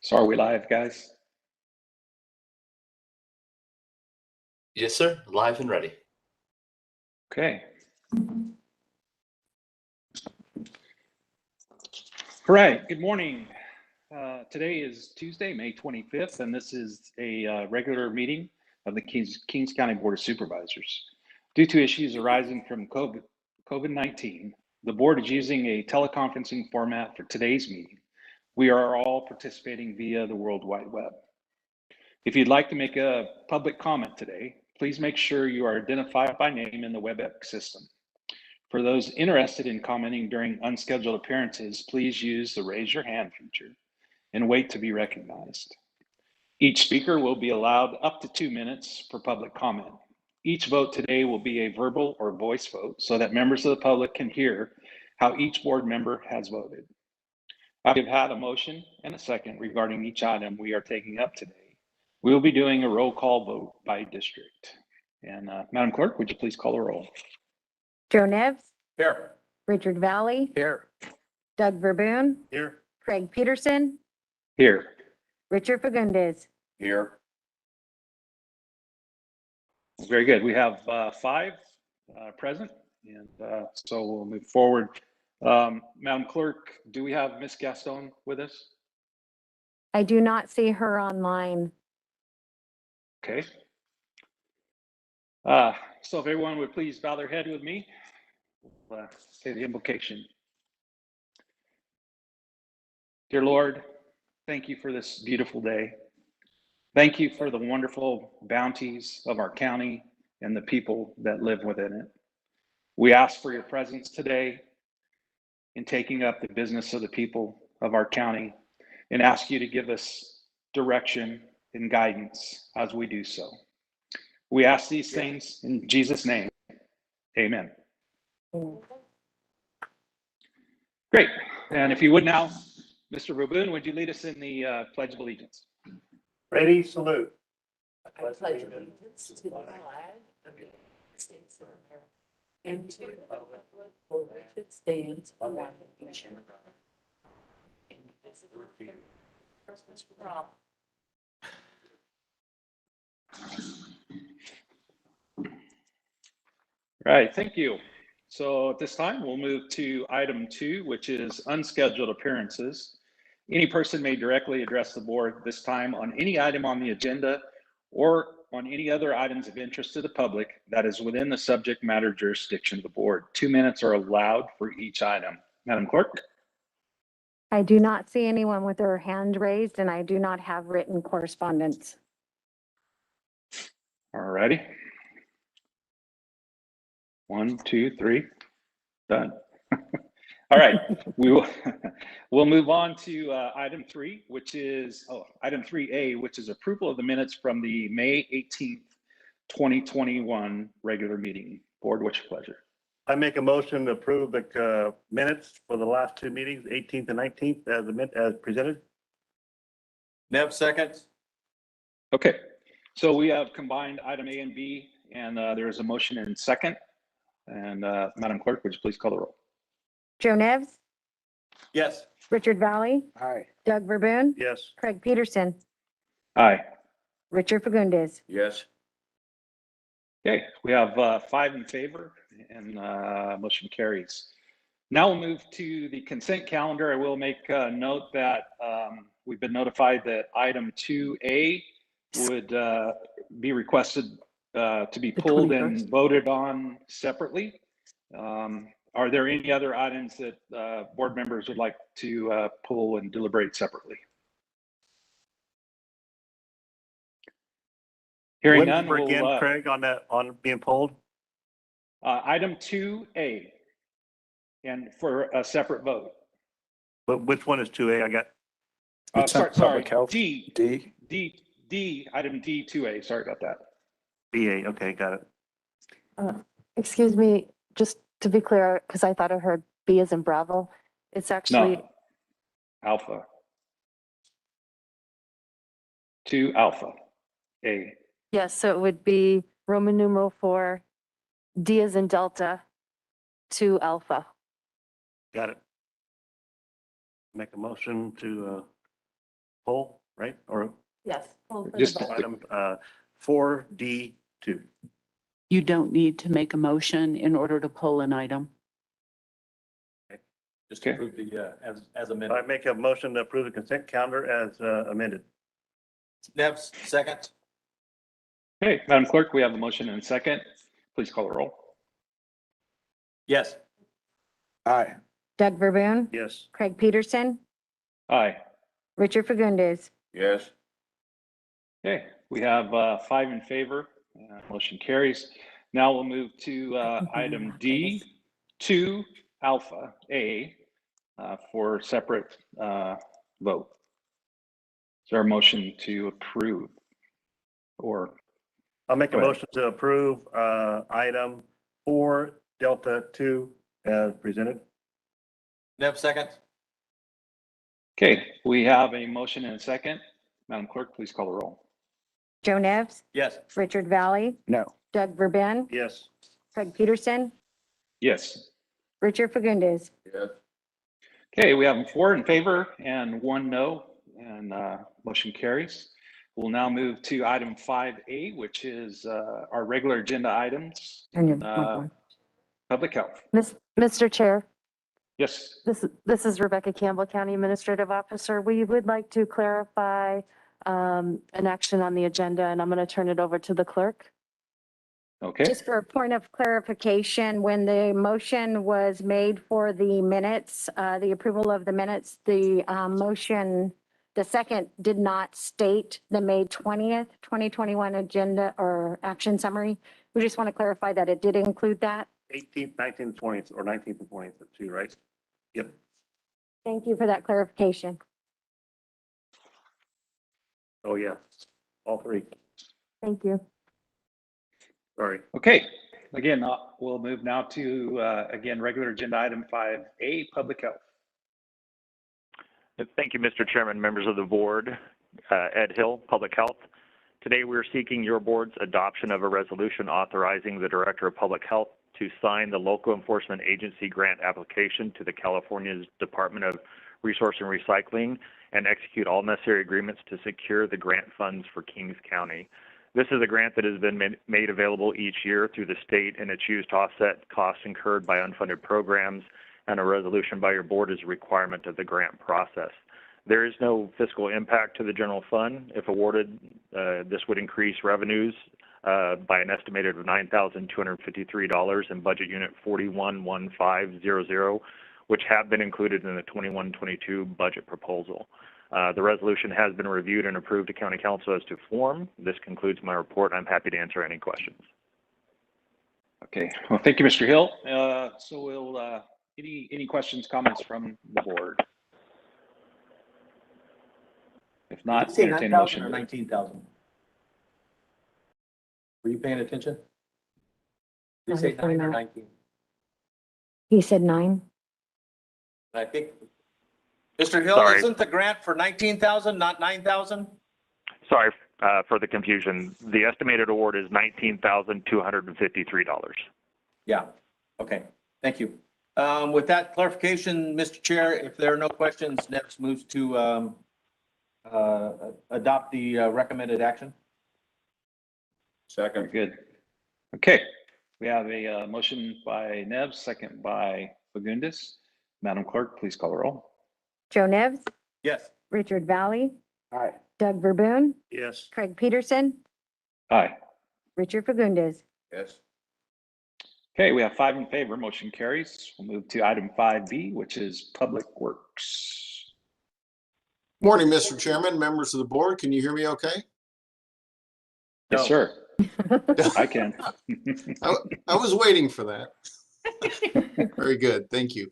So are we live, guys? Yes, sir. Live and ready. Okay. All right. Good morning. Today is Tuesday, May 25th, and this is a regular meeting of the Kings County Board of Supervisors. Due to issues arising from COVID-19, the board is using a teleconferencing format for today's meeting. We are all participating via the World Wide Web. If you'd like to make a public comment today, please make sure you are identified by name in the WebEx system. For those interested in commenting during unscheduled appearances, please use the raise your hand feature and wait to be recognized. Each speaker will be allowed up to 2 minutes for public comment. Each vote today will be a verbal or voice vote so that members of the public can hear how each board member has voted. I've had a motion and a second regarding each item we are taking up today. We will be doing a roll call vote by district. And Madam Clerk, would you please call the roll? Joe Nevs. Here. Richard Valley. Here. Doug Verboon. Here. Craig Peterson. Here. Richard Fagundes. Here. Very good. We have 5 present, and so we'll move forward. Madam Clerk, do we have Ms. Gaston with us? I do not see her online. Okay. So if everyone would please bow their head with me, say the invocation. Dear Lord, thank you for this beautiful day. Thank you for the wonderful bounties of our county and the people that live within it. We ask for your presence today in taking up the business of the people of our county and ask you to give us direction and guidance as we do so. We ask these things in Jesus' name. Amen. Great. And if you would now, Mr. Verboon, would you lead us in the Pledge of Allegiance? Ready, salute. I pledge allegiance to the flag of the United States of America and to the republic for which it stands, one nation, indivisible, with justice for all. Right, thank you. So at this time, we'll move to item 2, which is unscheduled appearances. Any person may directly address the board this time on any item on the agenda or on any other items of interest to the public that is within the subject matter jurisdiction of the board. 2 minutes are allowed for each item. Madam Clerk? I do not see anyone with their hand raised, and I do not have written correspondence. All righty. 1, 2, 3, done. All right, we'll move on to item 3, which is item 3A, which is approval of the minutes from the May 18th, 2021 regular meeting. Board, what's your pleasure? I make a motion to approve the minutes for the last 2 meetings, 18th and 19th, as presented. Nev, seconds. Okay, so we have combined item A and B, and there is a motion and second. And Madam Clerk, would you please call the roll? Joe Nevs. Yes. Richard Valley. Aye. Doug Verboon. Yes. Craig Peterson. Aye. Richard Fagundes. Yes. Okay, we have 5 in favor, and motion carries. Now we'll move to the consent calendar. I will make a note that we've been notified that item 2A would be requested to be pulled and voted on separately. are there any other items that board members would like to pull and deliberate separately? Hearing What none, number we'll, again, Craig, on that, on being polled? item 2A, and for a separate vote. But which one is 2A? I got, Sorry, Public health. D, D. item D 2A, sorry about that. BA. Okay, got it. Excuse me, just to be clear, because I thought I heard B as in Bravo. It's actually, No, alpha. 2 alpha, A. yes, so it would be Roman numeral 4, D as in Delta, 2 Alpha. Got it. Make a motion to poll, right? Or Yes. Just- item 4D2. You don't need to make a motion in order to pull an item. Just Okay. approve the, as I amended. make a motion to approve the consent calendar as amended. Nev's second. Okay, Madam Clerk, we have a motion and a second. Please call the roll. Yes. Aye. Doug Verboon, Yes. Craig Peterson, Aye. Richard Fagundes. Yes. Okay, we have 5 in favor. Motion carries. Now we'll move to item D 2 alpha A for separate vote. Is there a motion to approve? Or, I'll make a Go ahead. motion to approve item 4 Delta 2 as presented. Nev second. okay, we have a motion and a second. Madam Clerk, please call the roll. Joe Nevs, Yes. Richard Valley, No. Doug Verboon, Yes. Craig Peterson, Yes. Richard Fagundes. Yes. Okay, we have 4 in favor and 1 no, and motion carries. We'll now move to item 5A, which is our regular agenda items, public health. Mr. Chair, Yes, this is Rebecca Campbell, County Administrative Officer. We would like to clarify an action on the agenda, and I'm going to turn it over to the clerk. okay, Just for a point of clarification, when the motion was made for the minutes, the approval of the minutes, the motion, the second did not state the May 20th, 2021 agenda or action summary. We just want to clarify that it did include that. 18th, 19th, 20th, or 19th and 20th, the two, right? Yep. Thank you for that clarification. Oh, yeah. All three. Thank you. Sorry. okay. Again, we'll move now to, again, regular agenda item 5A, public health. Thank you, Mr. Chairman, members of the board. Ed Hill, Public Health. Today, we're seeking your board's adoption of a resolution authorizing the Director of Public Health to sign the Local Enforcement Agency grant application to the California's Department of Resource and Recycling and execute all necessary agreements to secure the grant funds for Kings County. This is a grant that has been made available each year through the state, and it's used to offset costs incurred by unfunded programs, and a resolution by your board is a requirement of the grant process. There is no fiscal impact to the general fund. If awarded, this would increase revenues by an estimated of $9,253 in budget unit 411500, which have been included in the 21-22 budget proposal. The resolution has been reviewed and approved to County Council as to form. This concludes my report. I'm happy to answer any questions. Okay, well, thank you, Mr. Hill. So we'll, any questions, comments from the board? If not, Did you say entertain a 9,000 or motion. 19,000? Were you paying attention? Did you say 9 or 19? He said 9. I think, Mr. Hill, Sorry. isn't the grant for 19,000, not 9,000? Sorry for the confusion. The estimated award is $19,253. Yeah, okay, thank you. With that clarification, Mr. Chair, if there are no questions, next moves to adopt the recommended action. Very Second. good. Okay, we have a motion by Neves, second by Fagundes. Madam Clerk, please call the roll. Joe Nevs, Yes. Richard Valley, Aye. Doug Verboon, Yes. Craig Peterson, Aye. Richard Fagundes. Yes. Okay, we have 5 in favor, motion carries. We'll move to item 5B, which is Public Works. Morning, Mr. Chairman, members of the board. Can you hear me okay? Yes, No. sir. I can. I was waiting for that. Very good. Thank you.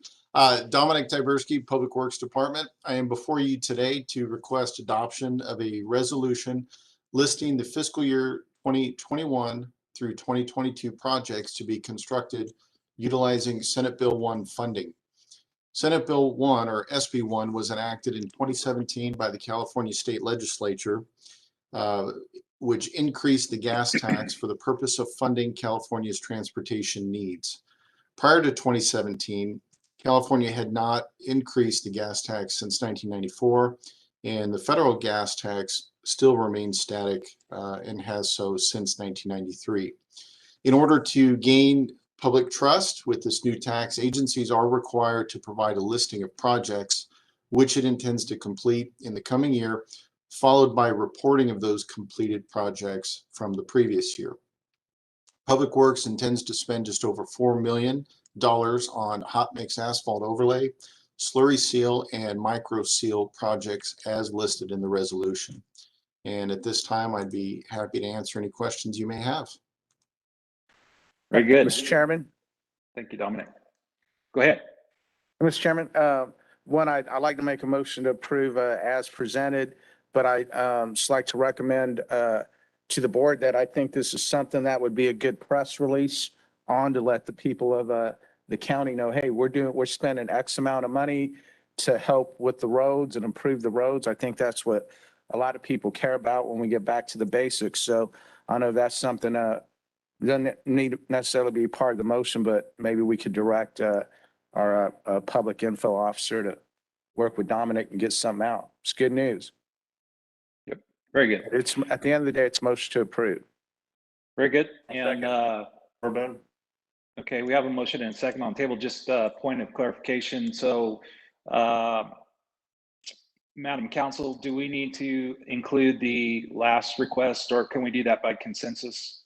Dominic Tyberski, Public Works Department. I am before you today to request adoption of a resolution listing the fiscal year 2021 through 2022 projects to be constructed utilizing Senate Bill 1 funding. Senate Bill 1, or SB 1, was enacted in 2017 by the California State Legislature, which increased the gas tax for the purpose of funding California's transportation needs. Prior to 2017, California had not increased the gas tax since 1994, and the federal gas tax still remains static and has so since 1993. In order to gain public trust with this new tax, agencies are required to provide a listing of projects which it intends to complete in the coming year, followed by reporting of those completed projects from the previous year. Public Works intends to spend just over $4 million on hot mix asphalt overlay, slurry seal, and micro seal projects as listed in the resolution. And at this time, I'd be happy to answer any questions you may have. Very good. Mr. Chairman, Thank you, Dominic. Go ahead. Mr. Chairman, I'd like to make a motion to approve as presented, but I just like to recommend to the board that I think this is something that would be a good press release on to let the people of the county know, hey, we're spending X amount of money to help with the roads and improve the roads. I think that's what a lot of people care about when we get back to the basics. So I know that's something doesn't need to necessarily be part of the motion, but maybe we could direct our public info officer to work with Dominic and get something out. It's good news. Very good. It's at the end of the day, it's motion to approve. Very good. Second. And Verboen. okay, we have a motion and a second on the table. Just a point of clarification. So, Madam Council, do we need to include the last request, or can we do that by consensus?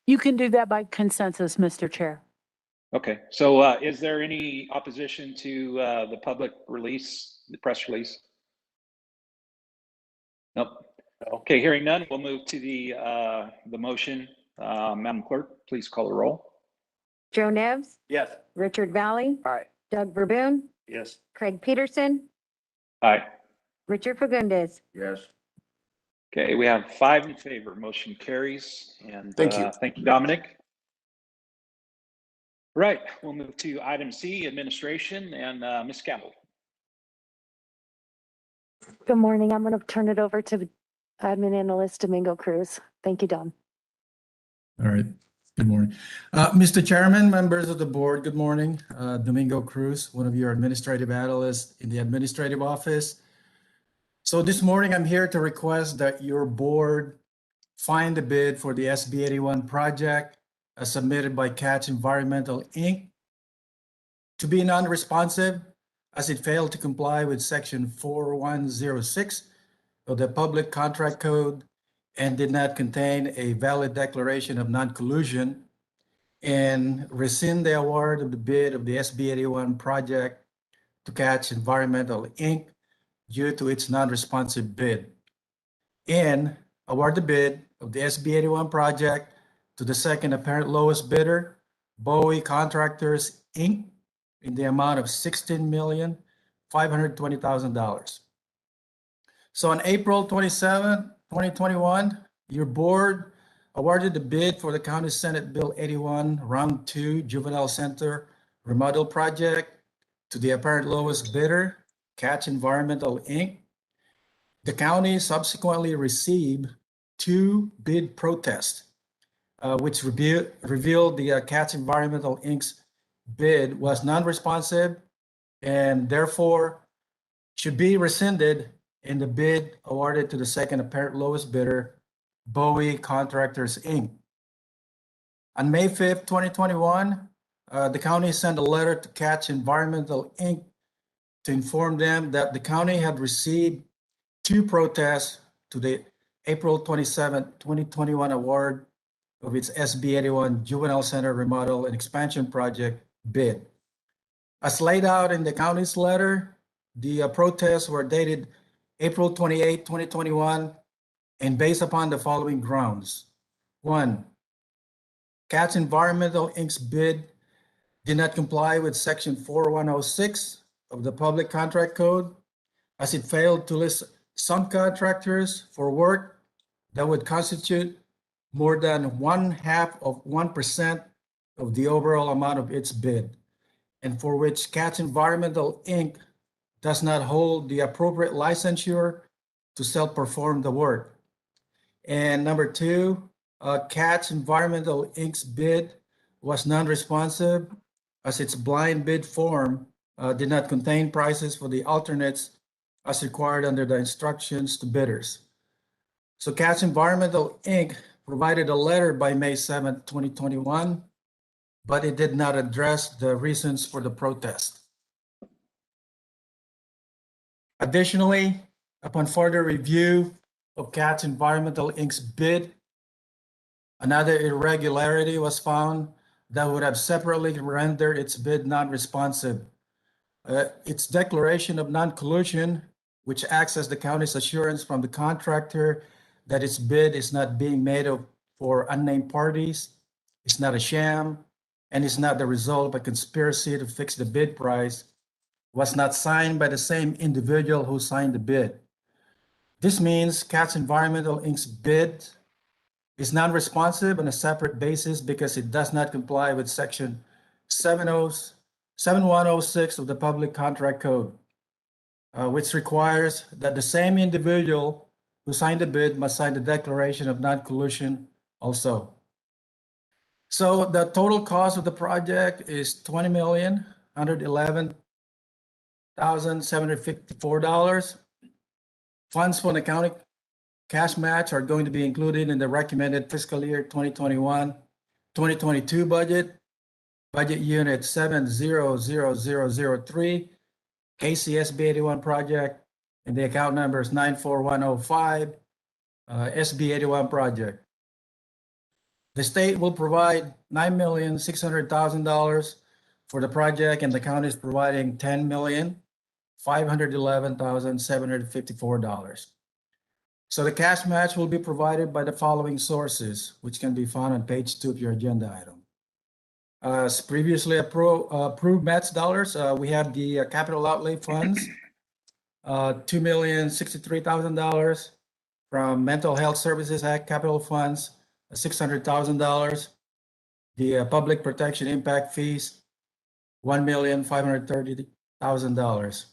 You can do that by consensus, Mr. Chair. Okay, so is there any opposition to the public release, the press release? Nope. Okay, hearing none, we'll move to the motion. Madam Clerk, please call the roll. Joe Nevs, Yes. Richard Valley, Aye. Doug Verboon, Yes. Craig Peterson, Aye. Richard Fagundes. Yes. Okay, we have 5 in favor. Motion carries. And Thank you. Thank you, Dominic. Right, we'll move to item C, administration, and Ms. Campbell. Good morning. I'm going to turn it over to Admin Analyst Domingo Cruz. Thank you, Dom. All right. Good morning. Mr. Chairman, members of the board, good morning. Domingo Cruz, one of your administrative analysts in the administrative office. So this morning, I'm here to request that your board find the bid for the SB 81 project as submitted by Catch Environmental, Inc. to be non-responsive as it failed to comply with section 4106 of the Public Contract Code and did not contain a valid declaration of non-collusion, and rescind the award of the bid of the SB 81 project to Catch Environmental, Inc. due to its non-responsive bid, and award the bid of the SB 81 project to the second apparent lowest bidder, Bowie Contractors, Inc., in the amount of $16,520,000. So on April 27, 2021, your board awarded the bid for the County Senate Bill 81 Round 2 Juvenile Center Remodel Project to the apparent lowest bidder, Catch Environmental, Inc. The county subsequently received 2 bid protests, which revealed the Catch Environmental, Inc.'s bid was non-responsive and therefore should be rescinded, and the bid awarded to the second apparent lowest bidder, Bowie Contractors, Inc. On May 5th, 2021, the county sent a letter to Catch Environmental, Inc. to inform them that the county had received 2 protests to the April 27, 2021 award of its SB 81 Juvenile Center Remodel and Expansion Project bid. As laid out in the county's letter, the protests were dated April 28, 2021, and based upon the following grounds. One, CATS Environmental Inc.'s bid did not comply with Section 4106 of the Public Contract Code, as it failed to list subcontractors for work that would constitute more than 0.5% of the overall amount of its bid, and for which CATS Environmental Inc. does not hold the appropriate licensure to self-perform the work. And number two, CATS Environmental Inc.'s bid was non-responsive, as its blind bid form did not contain prices for the alternates as required under the instructions to bidders. So CATS Environmental Inc. provided a letter by May 7, 2021, but it did not address the reasons for the protest. Additionally, upon further review of CATS Environmental Inc.'s bid, another irregularity was found that would have separately rendered its bid non-responsive. Its declaration of non-collusion, which acts as the county's assurance from the contractor that its bid is not being made for unnamed parties, is not a sham, and is not the result of a conspiracy to fix the bid price, was not signed by the same individual who signed the bid. This means CATS Environmental Inc.'s bid is non-responsive on a separate basis because it does not comply with Section 7106 of the Public Contract Code, which requires that the same individual who signed the bid must sign the declaration of non-collusion also. So the total cost of the project is $20,111,754. Funds from the county cash match are going to be included in the recommended fiscal year 2021-2022 budget unit 700003, KCSB 81 project, and the account number is 94105, SB 81 project. The state will provide $9,600,000 for the project, and the county is providing $10,511,754. So the cash match will be provided by the following sources, which can be found on page 2 of your agenda item. As previously approved match dollars, we have the capital outlay funds, $2,063,000 from Mental Health Services Act capital funds, $600,000. The public protection impact fees, $1,530,000.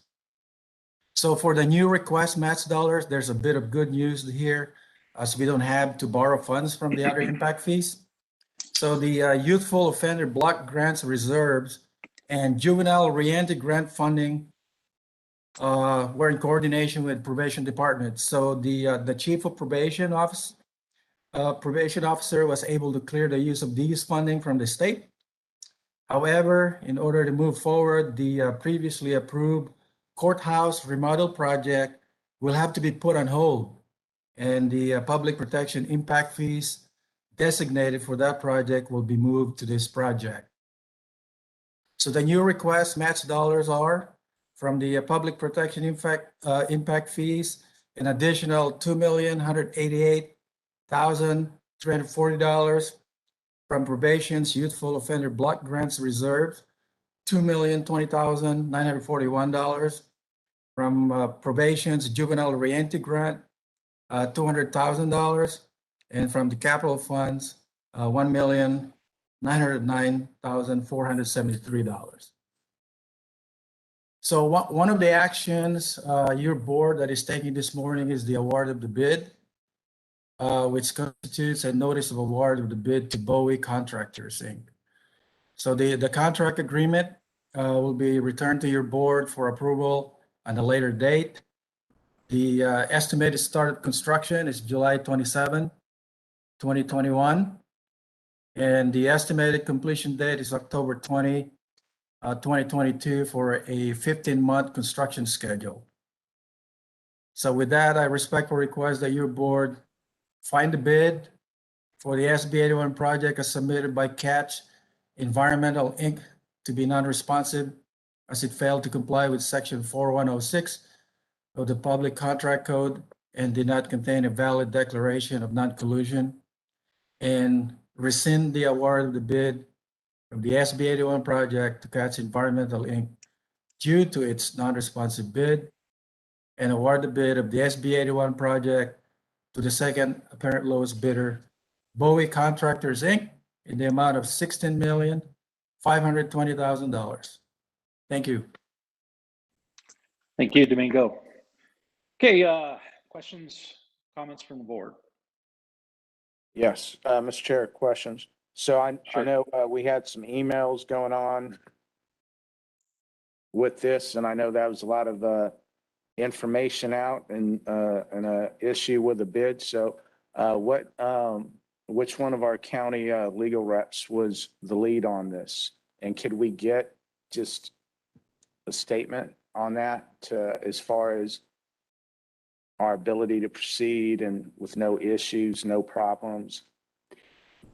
So for the new request match dollars, there's a bit of good news here, as we don't have to borrow funds from the other impact fees. So the youthful offender block grants reserves and juvenile reentry grant funding were in coordination with probation department. So the chief of probation officer was able to clear the use of these funding from the state. However, in order to move forward, the previously approved courthouse remodel project will have to be put on hold, and the public protection impact fees designated for that project will be moved to this project. So the new request match dollars are from the public protection impact fees, an additional $2,188,340 from probation's youthful offender block grants reserve, $2,020,941 from probation's juvenile reentry grant, $200,000, and from the capital funds, $1,909,473. So one of the actions your board that is taking this morning is the award of the bid, which constitutes a notice of award of the bid to Bowie Contractors, Inc. So the contract agreement will be returned to your board for approval on a later date. The estimated start of construction is July 27, 2021. And the estimated completion date is October 20, 2022 for a 15-month construction schedule. So with that, I respectfully request that your board find the bid for the SB 81 project as submitted by Catch Environmental, Inc. to be non-responsive as it failed to comply with Section 4106 of the Public Contract Code and did not contain a valid declaration of non-collusion, and rescind the award of the bid of the SB 81 project to Catch Environmental, Inc. due to its non-responsive bid, and award the bid of the SB 81 project to the second apparent lowest bidder, Bowie Contractors, Inc., in the amount of $16,520,000. Thank you. Thank you, Domingo. Okay, questions, comments from the board? Yes, Mr. Chair, questions. So I Sure. know we had some emails going on with this, and I know that was a lot of information out and a issue with the bid. So which one of our county legal reps was the lead on this? And could we get just a statement on that as far as our ability to proceed and with no issues, no problems?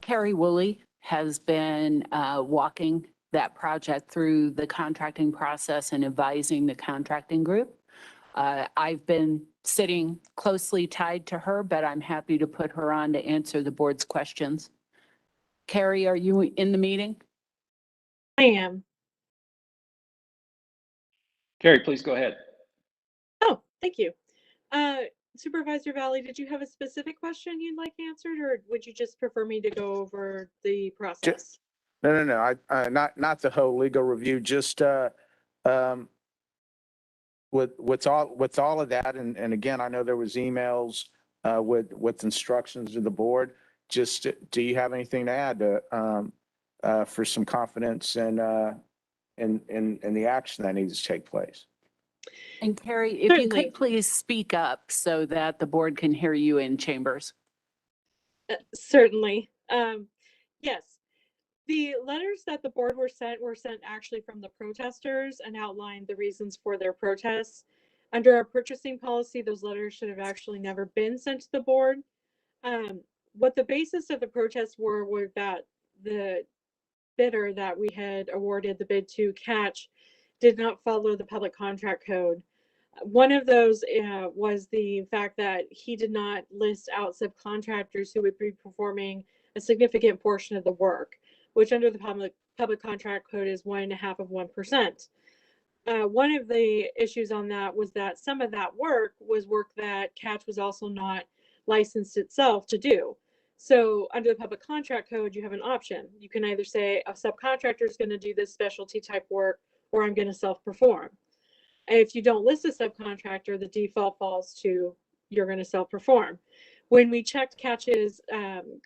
Carrie Woolley has been walking that project through the contracting process and advising the contracting group. I've been sitting closely tied to her, but I'm happy to put her on to answer the board's questions. Carrie, are you in the meeting? I am. Carrie, please go ahead. Oh, thank you. Supervisor Valley, did you have a specific question you'd like answered, or would you just prefer me to go over the process? No. Not the whole legal review, just with all of that, and again, I know there was emails with instructions to the board. Just, do you have anything to add for some confidence in the action that needs to take place? And Carrie, if you Certainly. could please speak up so that the board can hear you in chambers. Certainly. Yes. The letters that the board were sent actually from the protesters and outlined the reasons for their protests. Under our purchasing policy, those letters should have actually never been sent to the board. What the basis of the protests were that the bidder that we had awarded the bid to, Catch, did not follow the public contract code. One of those was the fact that he did not list out subcontractors who would be performing a significant portion of the work, which under the public contract code is 1.5% of 1%. One of the issues on that was that some of that work was work that Catch was also not licensed itself to do. So under the public contract code, you have an option. You can either say a subcontractor is going to do this specialty type work, or I'm going to self-perform. If you don't list a subcontractor, the default falls to you're going to self-perform. When we checked Catch's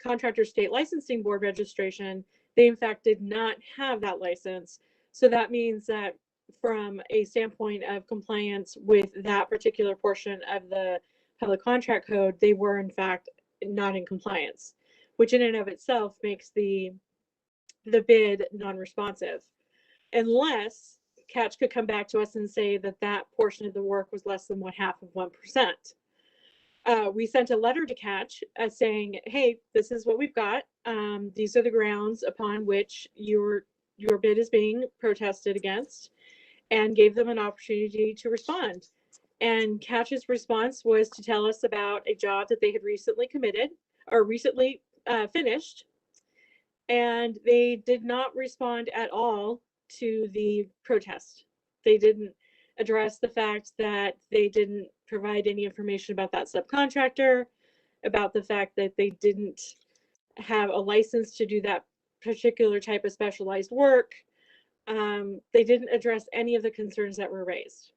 contractor state licensing board registration, they in fact did not have that license. So that means that from a standpoint of compliance with that particular portion of the public contract code, they were in fact not in compliance, which in and of itself makes the bid non-responsive, unless Catch could come back to us and say that that portion of the work was less than 1/2 of 1%. We sent a letter to Catch saying, hey, this is what we've got. These are the grounds upon which your bid is being protested against, and gave them an opportunity to respond. And Catch's response was to tell us about a job that they had recently committed or recently finished. And they did not respond at all to the protest. They didn't address the fact that they didn't provide any information about that subcontractor, about the fact that they didn't have a license to do that particular type of specialized work. They didn't address any of the concerns that were raised.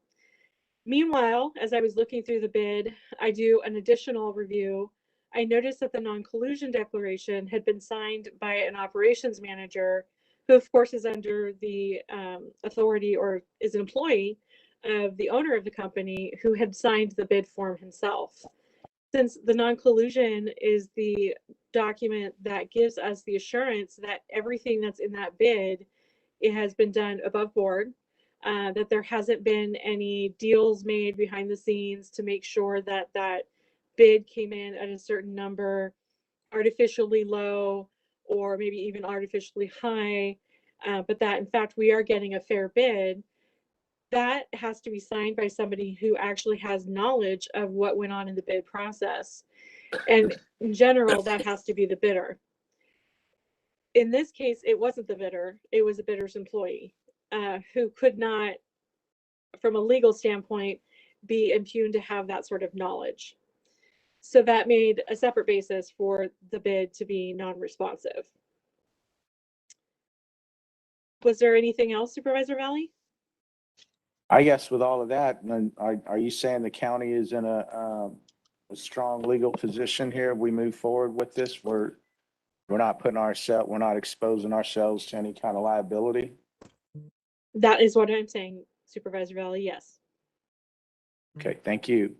Meanwhile, as I was looking through the bid, I do an additional review. I noticed that the non-collusion declaration had been signed by an operations manager, who of course is under the authority or is an employee of the owner of the company, who had signed the bid form himself. Since the non-collusion is the document that gives us the assurance that everything that's in that bid, it has been done above board, that there hasn't been any deals made behind the scenes to make sure that that bid came in at a certain number, artificially low or maybe even artificially high, but that in fact we are getting a fair bid, that has to be signed by somebody who actually has knowledge of what went on in the bid process. And in general, that has to be the bidder. In this case, it wasn't the bidder, it was a bidder's employee, who could not, from a legal standpoint, be impugned to have that sort of knowledge. So that made a separate basis for the bid to be non-responsive. Was there anything else, Supervisor Valley? I guess with all of that, then are you saying the county is in a strong legal position here? We move forward with this, we're not we're not exposing ourselves to any kind of liability? That is what I'm saying, Supervisor Valley, yes. Okay, thank you.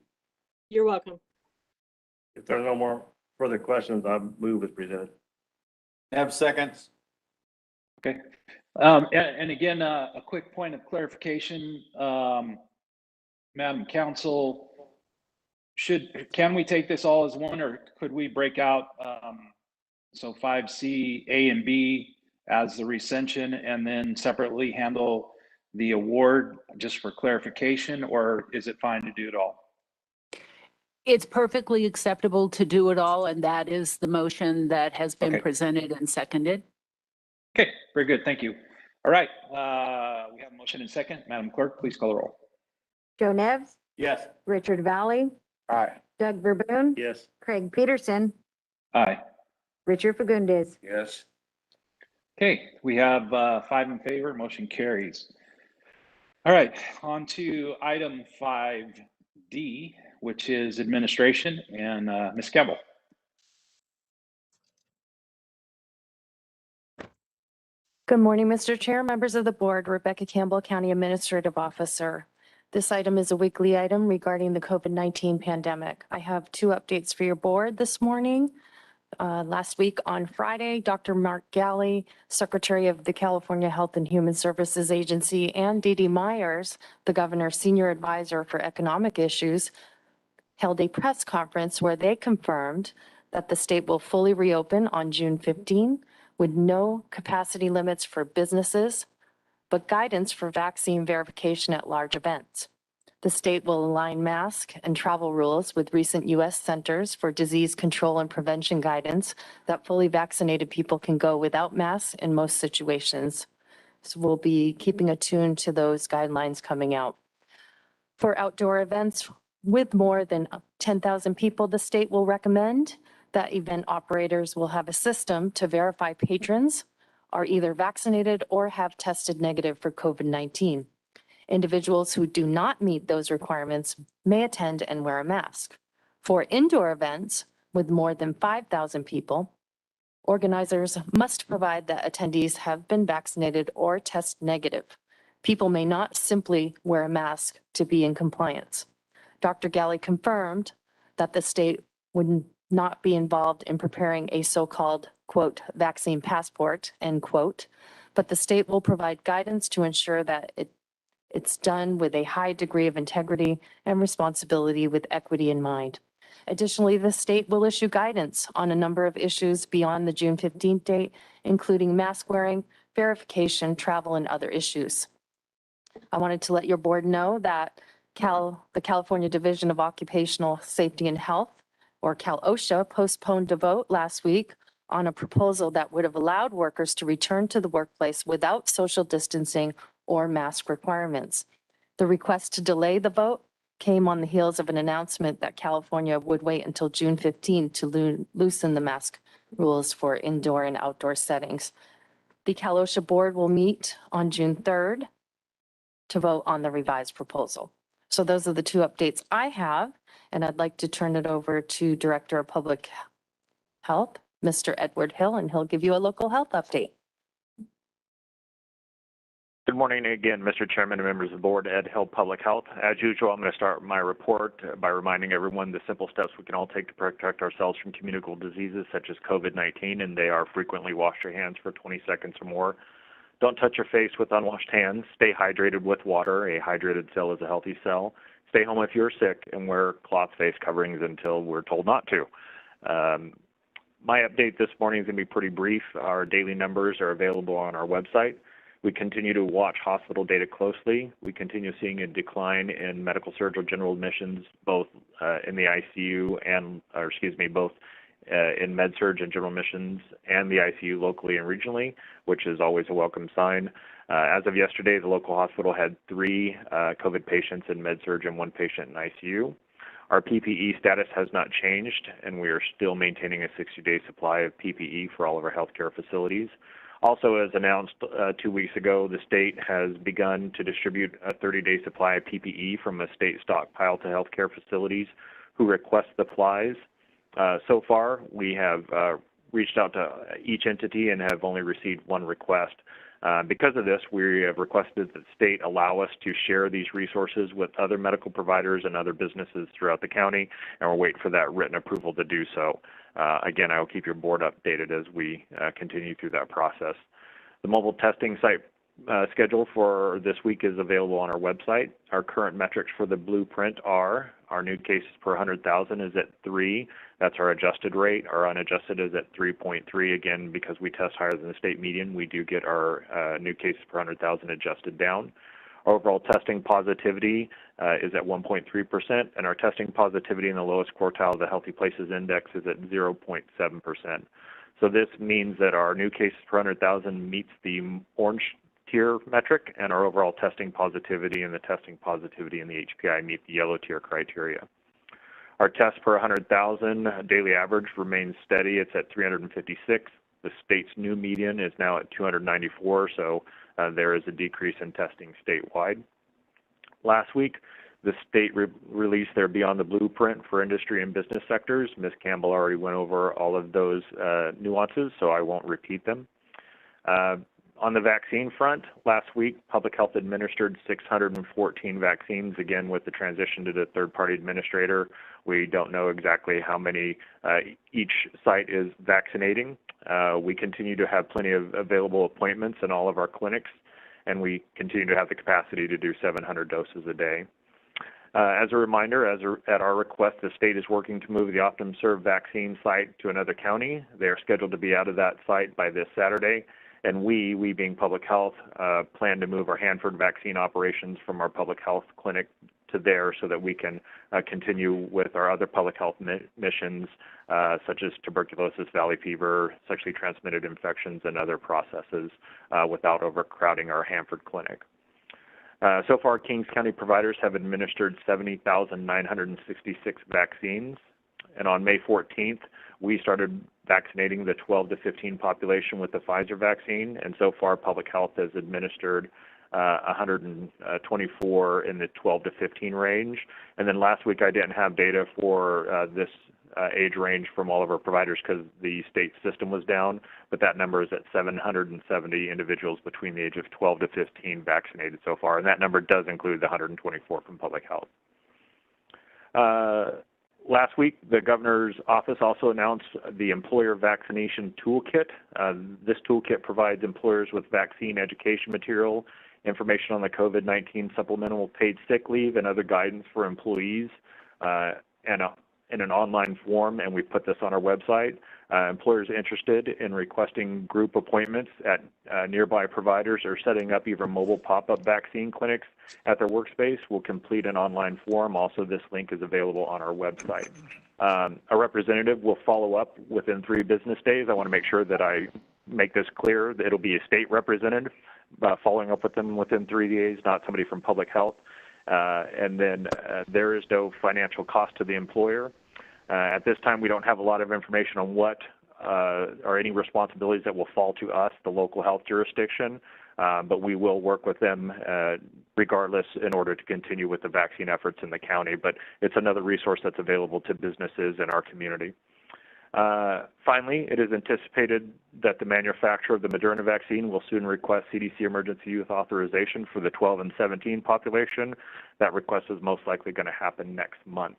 You're welcome. If there are no more further questions, I'll move as presented. Have seconds. Okay. And again, a quick point of clarification, Madam Council, can we take this all as one, or could we break out, so 5C, A and B as the recension, and then separately handle the award just for clarification, or is it fine to do it all? It's perfectly acceptable to do it all, and that is the motion that has been Okay. presented and seconded. Okay, very good, thank you. All right, we have a motion and second. Madam Clerk, please call the roll. Joe Nevs, Yes. Richard Valley, Aye. Doug Verboon, Yes. Craig Peterson, Aye. Richard Fagundes. Yes. Okay, we have 5 in favor, motion carries. All right, on to item 5D, which is administration, and Ms. Campbell. Good morning, Mr. Chair, members of the board, Rebecca Campbell, County Administrative Officer. This item is a weekly item regarding the COVID-19 pandemic. I have 2 updates for your board this morning. Last week on Friday, Dr. Mark Galley, Secretary of the California Health and Human Services Agency, and Dee Dee Myers, the Governor's Senior Advisor for Economic Issues, held a press conference where they confirmed that the state will fully reopen on June 15 with no capacity limits for businesses, but guidance for vaccine verification at large events. The state will align mask and travel rules with recent U.S. Centers for Disease Control and Prevention guidance that fully vaccinated people can go without masks in most situations. So we'll be keeping attuned to those guidelines coming out. For outdoor events with more than 10,000 people, the state will recommend that event operators will have a system to verify patrons are either vaccinated or have tested negative for COVID-19. Individuals who do not meet those requirements may attend and wear a mask. For indoor events with more than 5,000 people, organizers must provide that attendees have been vaccinated or test negative. People may not simply wear a mask to be in compliance. Dr. Galley confirmed that the state would not be involved in preparing a so-called, quote, vaccine passport, end quote, but the state will provide guidance to ensure that it's done with a high degree of integrity and responsibility with equity in mind. Additionally, the state will issue guidance on a number of issues beyond the June 15th date, including mask wearing, verification, travel, and other issues. I wanted to let your board know that the California Division of Occupational Safety and Health, or Cal-OSHA, postponed a vote last week on a proposal that would have allowed workers to return to the workplace without social distancing or mask requirements. The request to delay the vote came on the heels of an announcement that California would wait until June 15 to loosen the mask rules for indoor and outdoor settings. The Cal-OSHA board will meet on June 3rd to vote on the revised proposal. So those are the 2 updates I have, and I'd like to turn it over to Director of Public Health, Mr. Edward Hill, and he'll give you a local health update. Good morning again, Mr. Chairman and members of the board. Ed Hill, Public Health. As usual, I'm going to start my report by reminding everyone the simple steps we can all take to protect ourselves from communicable diseases such as COVID-19, and they are frequently wash your hands for 20 seconds or more. Don't touch your face with unwashed hands. Stay hydrated with water. A hydrated cell is a healthy cell. Stay home if you're sick and wear cloth face coverings until we're told not to. My update this morning is going to be pretty brief. Our daily numbers are available on our website. We continue to watch hospital data closely. We continue seeing a decline in medical surgical general admissions, both in the ICU both in med-surg and general admissions and the ICU locally and regionally, which is always a welcome sign. As of yesterday, the local hospital had 3 COVID patients in med-surg and 1 patient in ICU. Our PPE status has not changed, and we are still maintaining a 60-day supply of PPE for all of our healthcare facilities. Also, as announced 2 weeks ago, the state has begun to distribute a 30-day supply of PPE from a state stockpile to healthcare facilities who request the supplies. So far, we have reached out to each entity and have only received 1 request. Because of this, we have requested that the state allow us to share these resources with other medical providers and other businesses throughout the county, and we're waiting for that written approval to do so. Again, I will keep your board updated as we continue through that process. The mobile testing site schedule for this week is available on our website. Our current metrics for the blueprint are our new cases per 100,000 is at 3. That's our adjusted rate. Our unadjusted is at 3.3. Again, because we test higher than the state median, we do get our new cases per 100,000 adjusted down. Our overall testing positivity is at 1.3%, and our testing positivity in the lowest quartile of the Healthy Places Index is at 0.7%. So this means that our new cases per 100,000 meets the orange tier metric, and our overall testing positivity and the testing positivity in the HPI meet the yellow tier criteria. Our tests per 100,000 daily average remains steady. It's at 356. The state's new median is now at 294, so there is a decrease in testing statewide. Last week, the state released their Beyond the Blueprint for industry and business sectors. Ms. Campbell already went over all of those nuances, so I won't repeat them. On the vaccine front, last week, Public Health administered 614 vaccines. Again, with the transition to the third-party administrator, we don't know exactly how many each site is vaccinating. We continue to have plenty of available appointments in all of our clinics, and we continue to have the capacity to do 700 doses a day. As a reminder, at our request, the state is working to move the Optum Serve vaccine site to another county. They are scheduled to be out of that site by this Saturday. And we being public health, plan to move our Hanford vaccine operations from our public health clinic to there so that we can continue with our other public health missions, such as tuberculosis, valley fever, sexually transmitted infections, and other processes without overcrowding our Hanford clinic. So far, Kings County providers have administered 70,966 vaccines. And on May 14th, we started vaccinating the 12 to 15 population with the Pfizer vaccine. And so far, Public Health has administered 124 in the 12 to 15 range. And then last week, I didn't have data for this age range from all of our providers because the state system was down, but that number is at 770 individuals between the age of 12 to 15 vaccinated so far. And that number does include the 124 from Public Health. Last week, the governor's office also announced the Employer Vaccination Toolkit. This toolkit provides employers with vaccine education material, information on the COVID-19 supplemental paid sick leave, and other guidance for employees in an online form, and we put this on our website. Employers interested in requesting group appointments at nearby providers or setting up even mobile pop-up vaccine clinics at their workspace will complete an online form. Also, this link is available on our website. A representative will follow up within 3 business days. I want to make sure that I make this clear. It'll be a state representative following up with them within 3 days, not somebody from Public Health. And then there is no financial cost to the employer. At this time, we don't have a lot of information on what or any responsibilities that will fall to us, the local health jurisdiction, but we will work with them regardless in order to continue with the vaccine efforts in the county. But it's another resource that's available to businesses in our community. Finally, it is anticipated that the manufacturer of the Moderna vaccine will soon request CDC emergency use authorization for the 12 and 17 population. That request is most likely going to happen next month.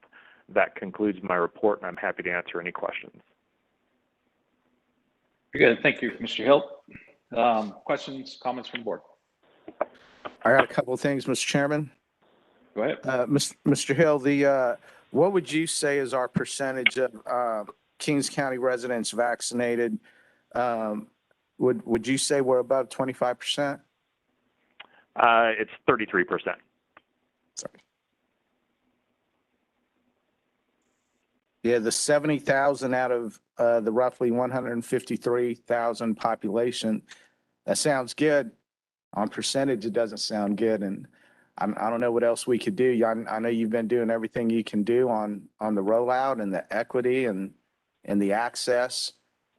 That concludes my report, and I'm happy to answer any questions. Very good. Thank you, Mr. Hill. Questions, comments from the board? I got a couple of things, Mr. Chairman. Go ahead. Mr. Hill, what would you say is our percentage of Kings County residents vaccinated. Would you say we're above 25%? It's 33%. Sorry. Yeah, the 70,000 out of the roughly 153,000 population, that sounds good. On percentage, it doesn't sound good. And I don't know what else we could do. I know you've been doing everything you can do on the rollout and the equity and the access.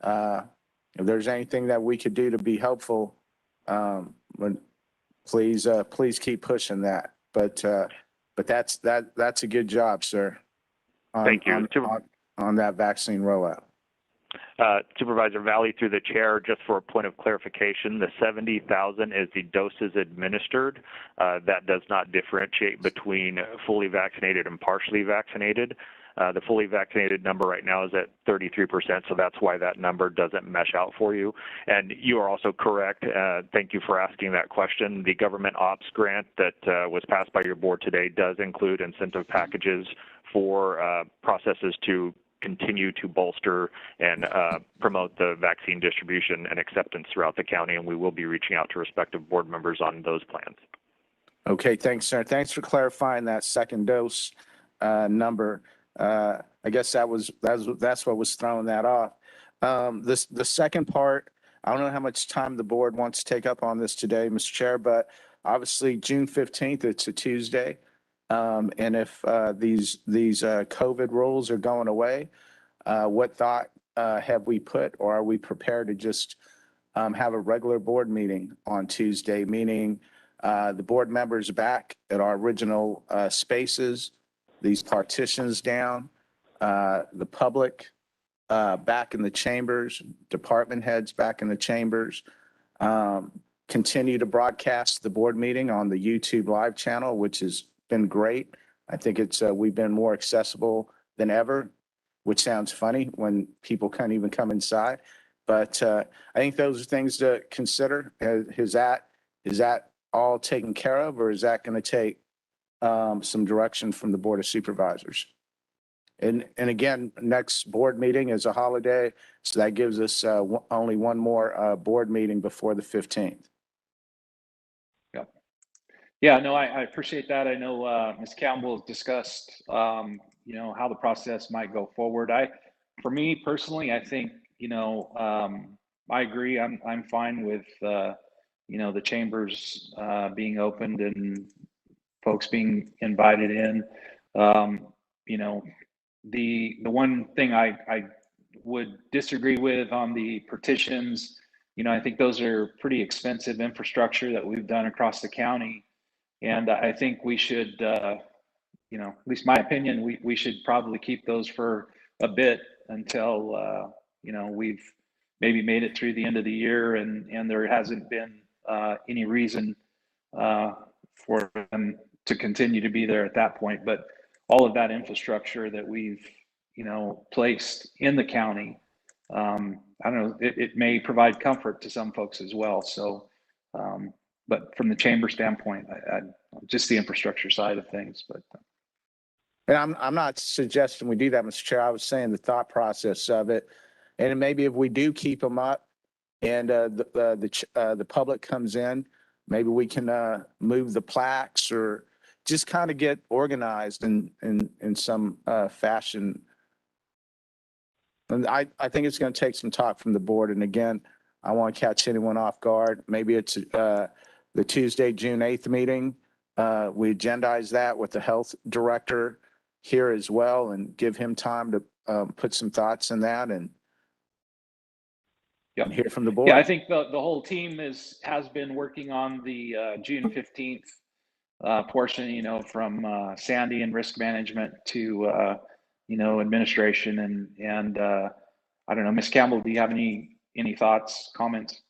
If there's anything that we could do to be helpful, please keep pushing that. But that's a good job, sir. Thank you. On that vaccine rollout. Supervisor Valley, through the chair, just for a point of clarification, the 70,000 is the doses administered. That does not differentiate between fully vaccinated and partially vaccinated. The fully vaccinated number right now is at 33%, so that's why that number doesn't mesh out for you. And you are also correct. Thank you for asking that question. The government ops grant that was passed by your board today does include incentive packages for processes to continue to bolster and promote the vaccine distribution and acceptance throughout the county, and we will be reaching out to respective board members on those plans. Okay, thanks, sir. Thanks for clarifying that second dose number. I guess that's what was throwing that off. The second part, I don't know how much time the board wants to take up on this today, Mr. Chair, but obviously June 15th, it's a Tuesday. And if these COVID rules are going away, what thought have we put, or are we prepared to just have a regular board meeting on Tuesday, meaning the board members back at our original spaces, these partitions down, the public back in the chambers, department heads back in the chambers, continue to broadcast the board meeting on the YouTube live channel, which has been great. I think we've been more accessible than ever, which sounds funny when people can't even come inside. But I think those are things to consider. Is that all taken care of, or is that going to take some direction from the Board of Supervisors? And again, next board meeting is a holiday, so that gives us only one more board meeting before the 15th. Yeah, no, I appreciate that. I know Ms. Campbell has discussed, how the process might go forward. For me personally, I think, I agree. I'm fine with, the chambers being opened and folks being invited in. The one thing I would disagree with on the partitions, I think those are pretty expensive infrastructure that we've done across the county. And I think we should, at least my opinion, we should probably keep those for a bit until, we've maybe made it through the end of the year and there hasn't been any reason for them to continue to be there at that point. But all of that infrastructure that we've, placed in the county, I don't know, it may provide comfort to some folks as well. So, but from the chamber standpoint, I just the infrastructure side of things. But and I'm not suggesting we do that, Mr. Chair. I was saying the thought process of it, and maybe if we do keep them up, and the public comes in, maybe we can move the plaques or just kind of get organized in some fashion. And I think it's going to take some talk from the board. And again, I want to catch anyone off guard. Maybe it's the Tuesday, June 8th meeting. We agendize that with the health director here as well and give him time to put some thoughts in that and hear from the board. Yeah, I think the whole team has been working on the June 15th portion, from Sandy and risk management to, administration and I don't know, Ms. Campbell, do you have any thoughts, comments?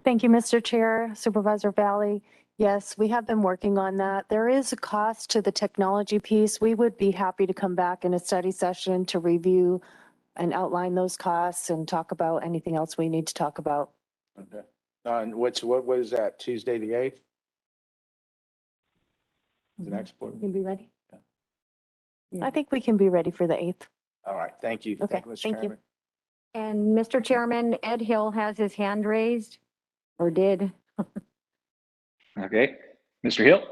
Thank you, Mr. Chair, Supervisor Valley. Yes, we have been working on that. There is a cost to the technology piece. We would be happy to come back in a study session to review and outline those costs and talk about anything else we need to talk about. Okay. And what was that, Tuesday the 8th? The next board? Can be ready. I think we can be ready for the 8th. All right, thank you. Okay, you, Mr. thank you. Chairman. And Mr. Chairman, Ed Hill has his hand raised or did. Okay, Mr. Hill?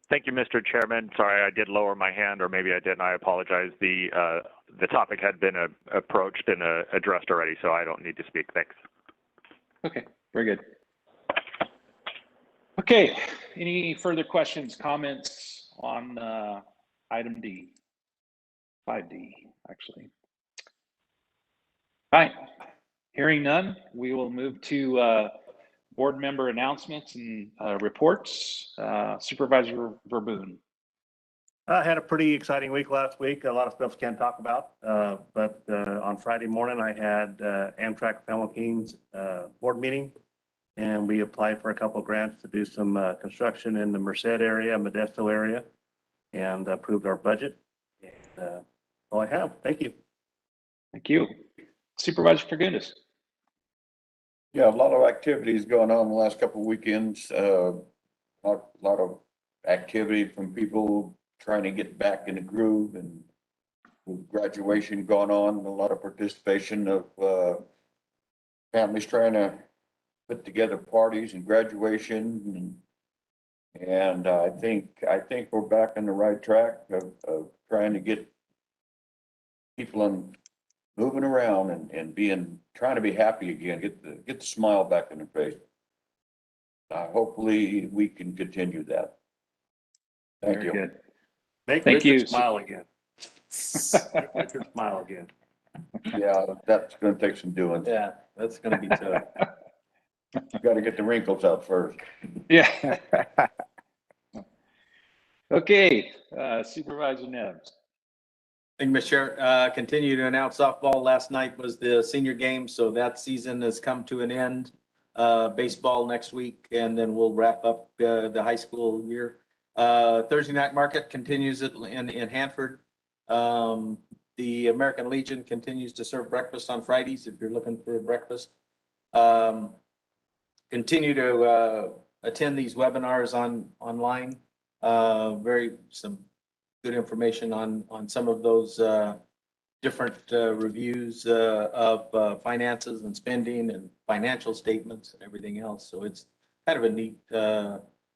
Thank you, Mr. Chairman. Sorry, I did lower my hand, or maybe I didn't. I apologize. The topic had been approached and addressed already, so I don't need to speak. Thanks. Okay, very good. Okay, any further questions, comments on item D? 5D, actually. All right, hearing none, we will move to board member announcements and reports. Supervisor Verboen. I had a pretty exciting week last week. A lot of stuff can't talk about. But on Friday morning, I had Amtrak Family Kings board meeting. And we applied for a couple of grants to do some construction in the Merced area, Modesto area, and approved our budget. And all I have. Thank you. Thank you. Supervisor Fagundes. Yeah, a lot of activities going on the last couple of weekends. A lot of activity from people trying to get back in the groove, and with graduation going on, a lot of participation of families trying to put together parties and graduation. And I think we're back on the right track of trying to get people moving around and trying to be happy again, get the smile back in their face. Hopefully we can continue that. Thank Very you. good. Make Thank you. Richard smile again. Make Richard smile again. Yeah, that's gonna take some doing. Yeah, that's gonna be tough. Got to get the wrinkles out first. Yeah. Okay, Supervisor Neves. Thank you, Mr. Chair. Continue to announce softball. Last night was the senior game, so that season has come to an end. Baseball next week, and then we'll wrap up the high school year. Thursday night market continues in Hanford. The American Legion continues to serve breakfast on Fridays if you're looking for a breakfast. Continue to attend these webinars online. Some good information on some of those different reviews of finances and spending and financial statements and everything else. So it's kind of a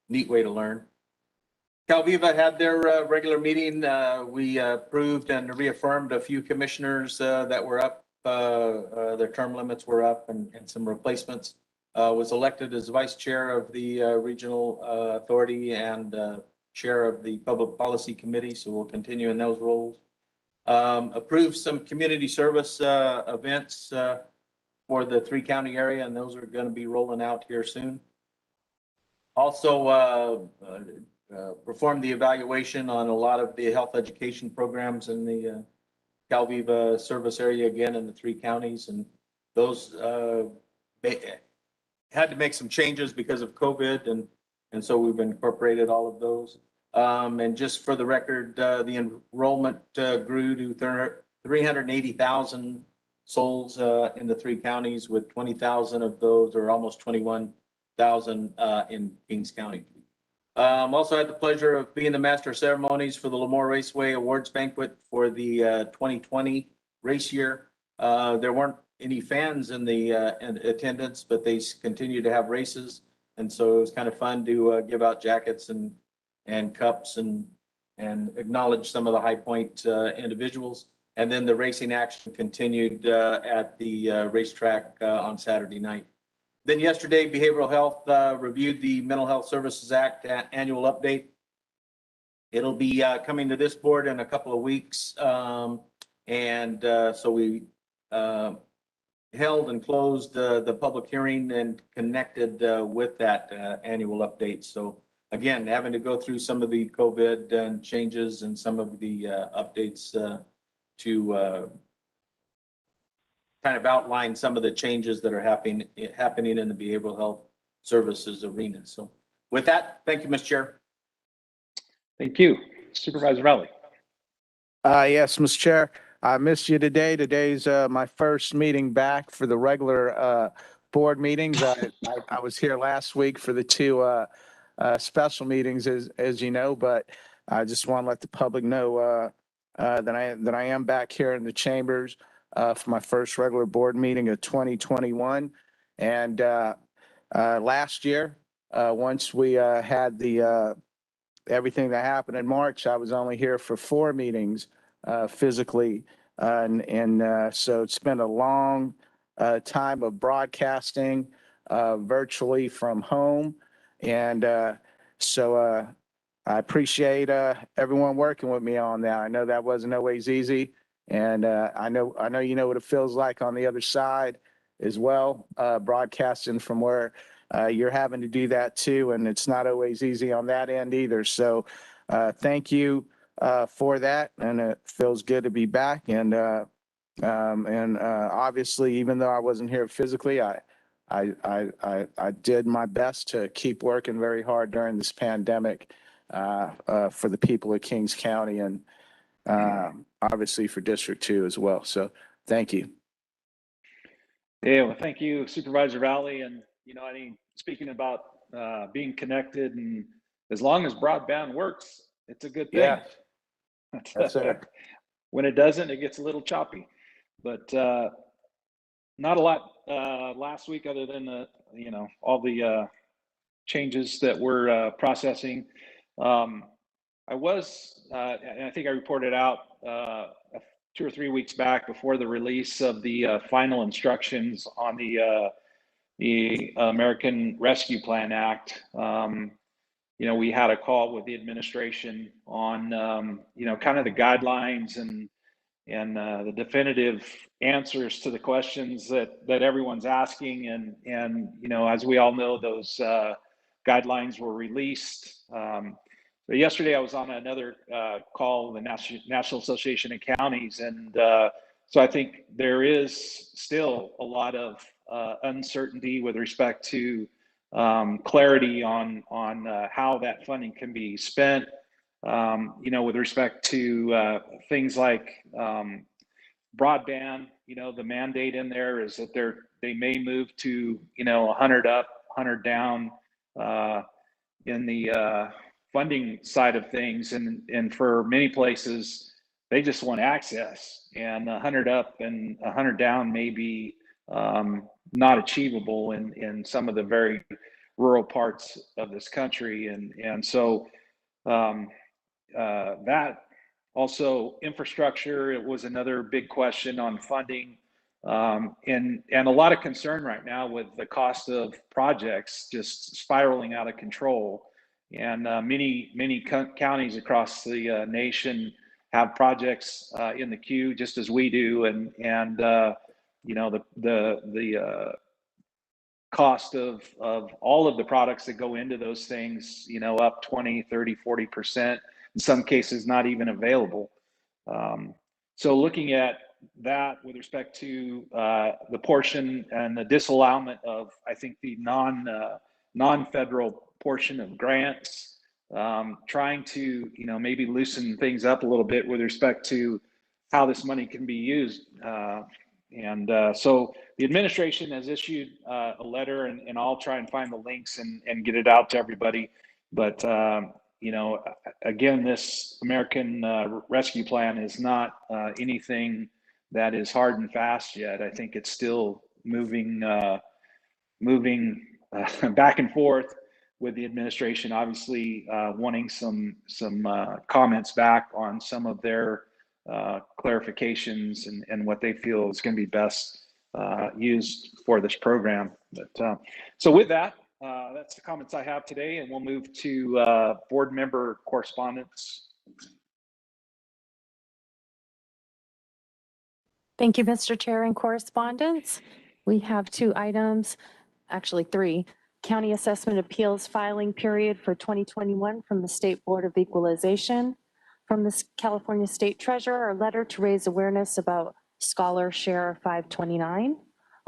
neat way to learn. Calviva had their regular meeting. We approved and reaffirmed a few commissioners that were up. Their term limits were up, and some replacements. Was elected as vice chair of the regional authority and chair of the public policy committee. So we'll continue in those roles. Approved some community service events for the 3-county area, and those are going to be rolling out here soon. Also performed the evaluation on a lot of the health education programs in the Calviva service area, again in the 3 counties, and those had to make some changes because of COVID, and so we've incorporated all of those. And just for the record, the enrollment grew to 380,000 souls in the 3 counties, with 20,000 of those, or almost 21,000 in Kings County. Also had the pleasure of being the master of ceremonies for the Lemoore Raceway Awards Banquet for the 2020 race year. There weren't any fans in attendance, but they continue to have races. And so it was kind of fun to give out jackets and cups and acknowledge some of the high point individuals. And then the racing action continued at the racetrack on Saturday night. Then yesterday, Behavioral Health reviewed the Mental Health Services Act annual update. It'll be coming to this board in a couple of weeks. So we held and closed the public hearing and connected with that annual update. So again, having to go through some of the COVID and changes and some of the updates to kind of outline some of the changes that are happening in the behavioral health services arena. So with that, thank you, Mr. Chair. Thank you. Supervisor Valley. Yes, Mr. Chair, I missed you today. Today's my first meeting back for the regular board meetings. I was here last week for the 2 special meetings, as you know, but I just want to let the public know that I am back here in the chambers for my first regular board meeting of 2021. And last year, once we had the everything that happened in March, I was only here for 4 meetings physically. So it's been a long time of broadcasting virtually from home. And so I appreciate everyone working with me on that. I know that wasn't always easy. And I know you know what it feels like on the other side as well, broadcasting from where you're having to do that too. And it's not always easy on that end either. So thank you for that. And it feels good to be back. And obviously, even though I wasn't here physically, I did my best to keep working very hard during this pandemic for the people of Kings County and obviously for District 2 as well. So thank you. Yeah, well, thank you, Supervisor Valley. And, I mean, speaking about being connected, and as long as broadband works, it's a good thing. Yeah. Yes, sir. When it doesn't, it gets a little choppy. But not a lot last week other than, all the changes that we're processing. I was, and I think I reported out 2 or 3 weeks back before the release of the final instructions on the American Rescue Plan Act. We had a call with the administration on, kind of the guidelines and the definitive answers to the questions that everyone's asking. And as we all know, those guidelines were released. But yesterday I was on another call, the National Association of Counties, and so I think there is still a lot of uncertainty with respect to clarity on how that funding can be spent. With respect to things like broadband, the mandate in there is that they may move to 100 up, 100 down in the funding side of things, and for many places they just want access, and 100 up and 100 down may be not achievable in some of the very rural parts of this country, and so that also infrastructure, it was another big question on funding, and a lot of concern right now with the cost of projects just spiraling out of control. And many counties across the nation have projects in the queue, just as we do, and the cost of all of the products that go into those things, up 20, 30, 40%, in some cases not even available. So looking at that with respect to the portion and the disallowment of, I think, the non-federal portion of grants, trying to, maybe loosen things up a little bit with respect to how this money can be used. So the administration has issued a letter, and I'll try and find the links and get it out to everybody. But, again, this American Rescue Plan is not anything that is hard and fast yet. I think it's still moving back and forth with the administration, obviously wanting some comments back on some of their clarifications and what they feel is going to be best used for this program. But so with that, that's the comments I have today, and we'll move to board member correspondence. Thank you, Mr. Chair. In correspondence, we have 2 items, actually 3. County Assessment Appeals filing period for 2021 from the State Board of Equalization. From the California State Treasurer, a letter to raise awareness about Scholar Share 529.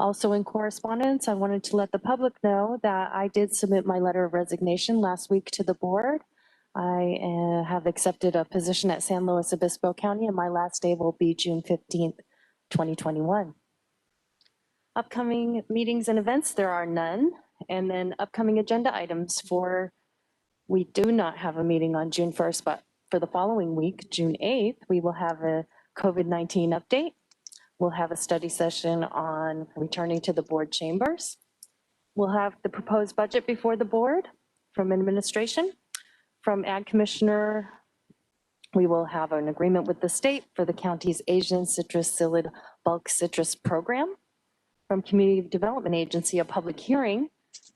Also in correspondence, I wanted to let the public know that I did submit my letter of resignation last week to the board. I have accepted a position at San Luis Obispo County, and my last day will be June 15th, 2021. Upcoming meetings and events, there are none. And then upcoming agenda items we do not have a meeting on June 1st, but For the following week, June 8th, we will have a COVID-19 update. We'll have a study session on returning to the board chambers. We'll have the proposed budget before the board from administration. From Ag Commissioner, we will have an agreement with the state for the county's Asian citrus psyllid bulk citrus program. From Community Development Agency, a public hearing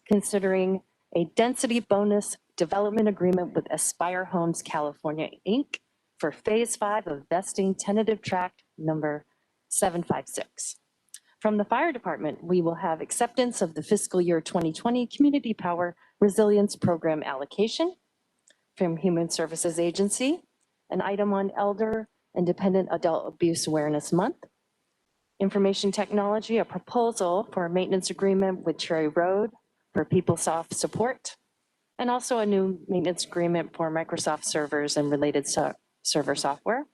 considering a density bonus development agreement with Aspire Homes California, Inc. for Phase 5 of vesting tentative tract number 756. From the Fire Department, we will have acceptance of the fiscal year 2020 Community Power Resilience Program allocation. From Human Services Agency, an item on Elder and Dependent Adult Abuse Awareness Month. Information Technology, a proposal for a maintenance agreement with Cherry Road for PeopleSoft support, and also a new maintenance agreement for Microsoft servers and related server software.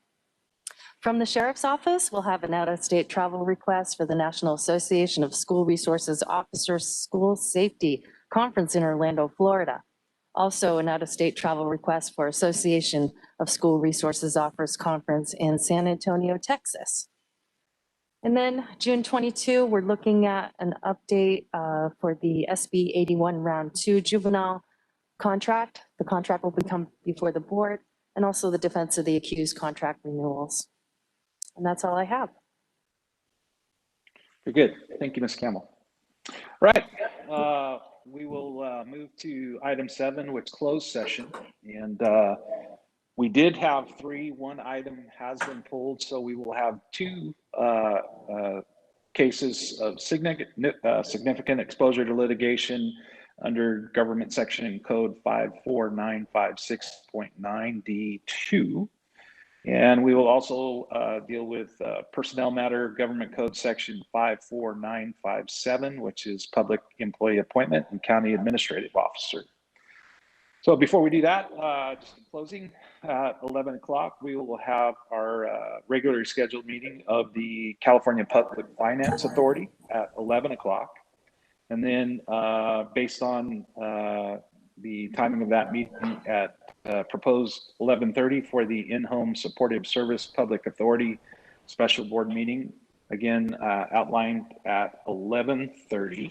From the Sheriff's Office, we'll have an out-of-state travel request for the National Association of School Resources Officers School Safety Conference in Orlando, Florida. Also an out-of-state travel request for Association of School Resources Officers Conference in San Antonio, Texas. And then June 22, we're looking at an update for the SB 81 Round 2 juvenile contract. The contract will become before the board, and also the defense of the accused contract renewals. And that's all I have. Very good. Thank you, Ms. Campbell. Right. We will move to item 7, which closed session. And we did have 3. One item has been pulled, so we will have 2 cases of significant exposure to litigation under government section code 54956.9D2. And we will also deal with personnel matter, government code section 54957, which is public employee appointment and county administrative officer. So before we do that, just in closing, at 11 o'clock, we will have our regularly scheduled meeting of the California Public Finance Authority at 11 o'clock. And then based on the timing of that meeting at proposed 11:30 for the in-home supportive service public authority special board meeting, again outlined at 11:30.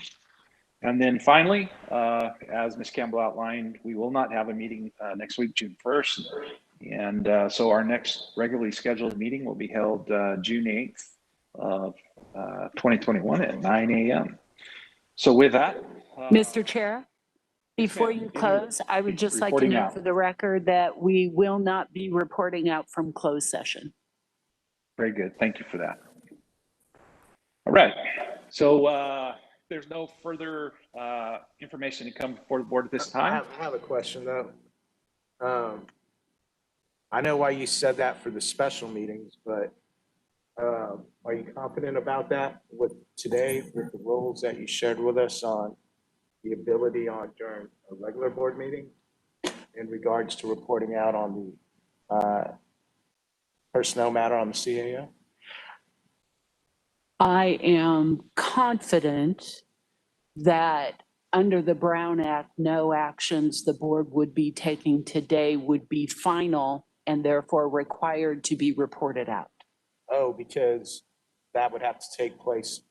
And then finally, as Ms. Campbell outlined, we will not have a meeting next week, June 1st. And so our next regularly scheduled meeting will be held June 8th of 2021 at 9 a.m. So with that. Mr. Chair, before you close, I would just like to note for the record that we will not be reporting out from closed session. Very good. Thank you for that. All right. So there's no further information to come before the board at this time. I have a question though. I know why you said that for the special meetings, but are you confident about that with today, with the rules that you shared with us on the ability on during a regular board meeting in regards to reporting out on the personnel matter on the CAO? I am confident that under the Brown Act, no actions the board would be taking today would be final and therefore required to be reported out. Oh, because that would have to take place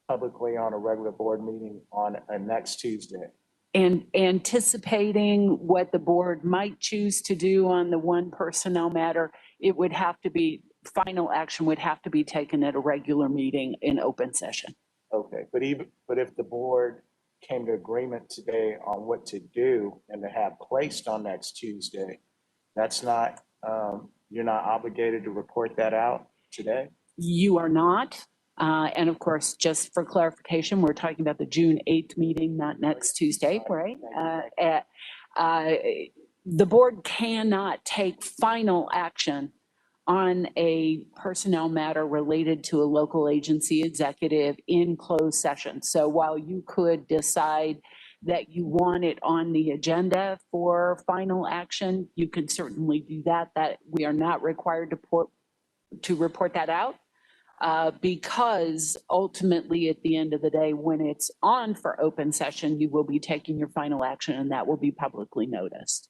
publicly on a regular board meeting on a next Tuesday. And anticipating what the board might choose to do on the one personnel matter, it would have to be, final action would have to be taken at a regular meeting in open session. Okay, but if the board came to agreement today on what to do and to have placed on next Tuesday, that's not, you're not obligated to report that out today? You are not. And of course, just for clarification, we're talking about the June 8th meeting, not next Tuesday, right? The board cannot take final action on a personnel matter related to a local agency executive in closed session. So while you could decide that you want it on the agenda for final action, you can certainly do that. That we are not required to report that out. Because ultimately at the end of the day, when it's on for open session, you will be taking your final action and that will be publicly noticed.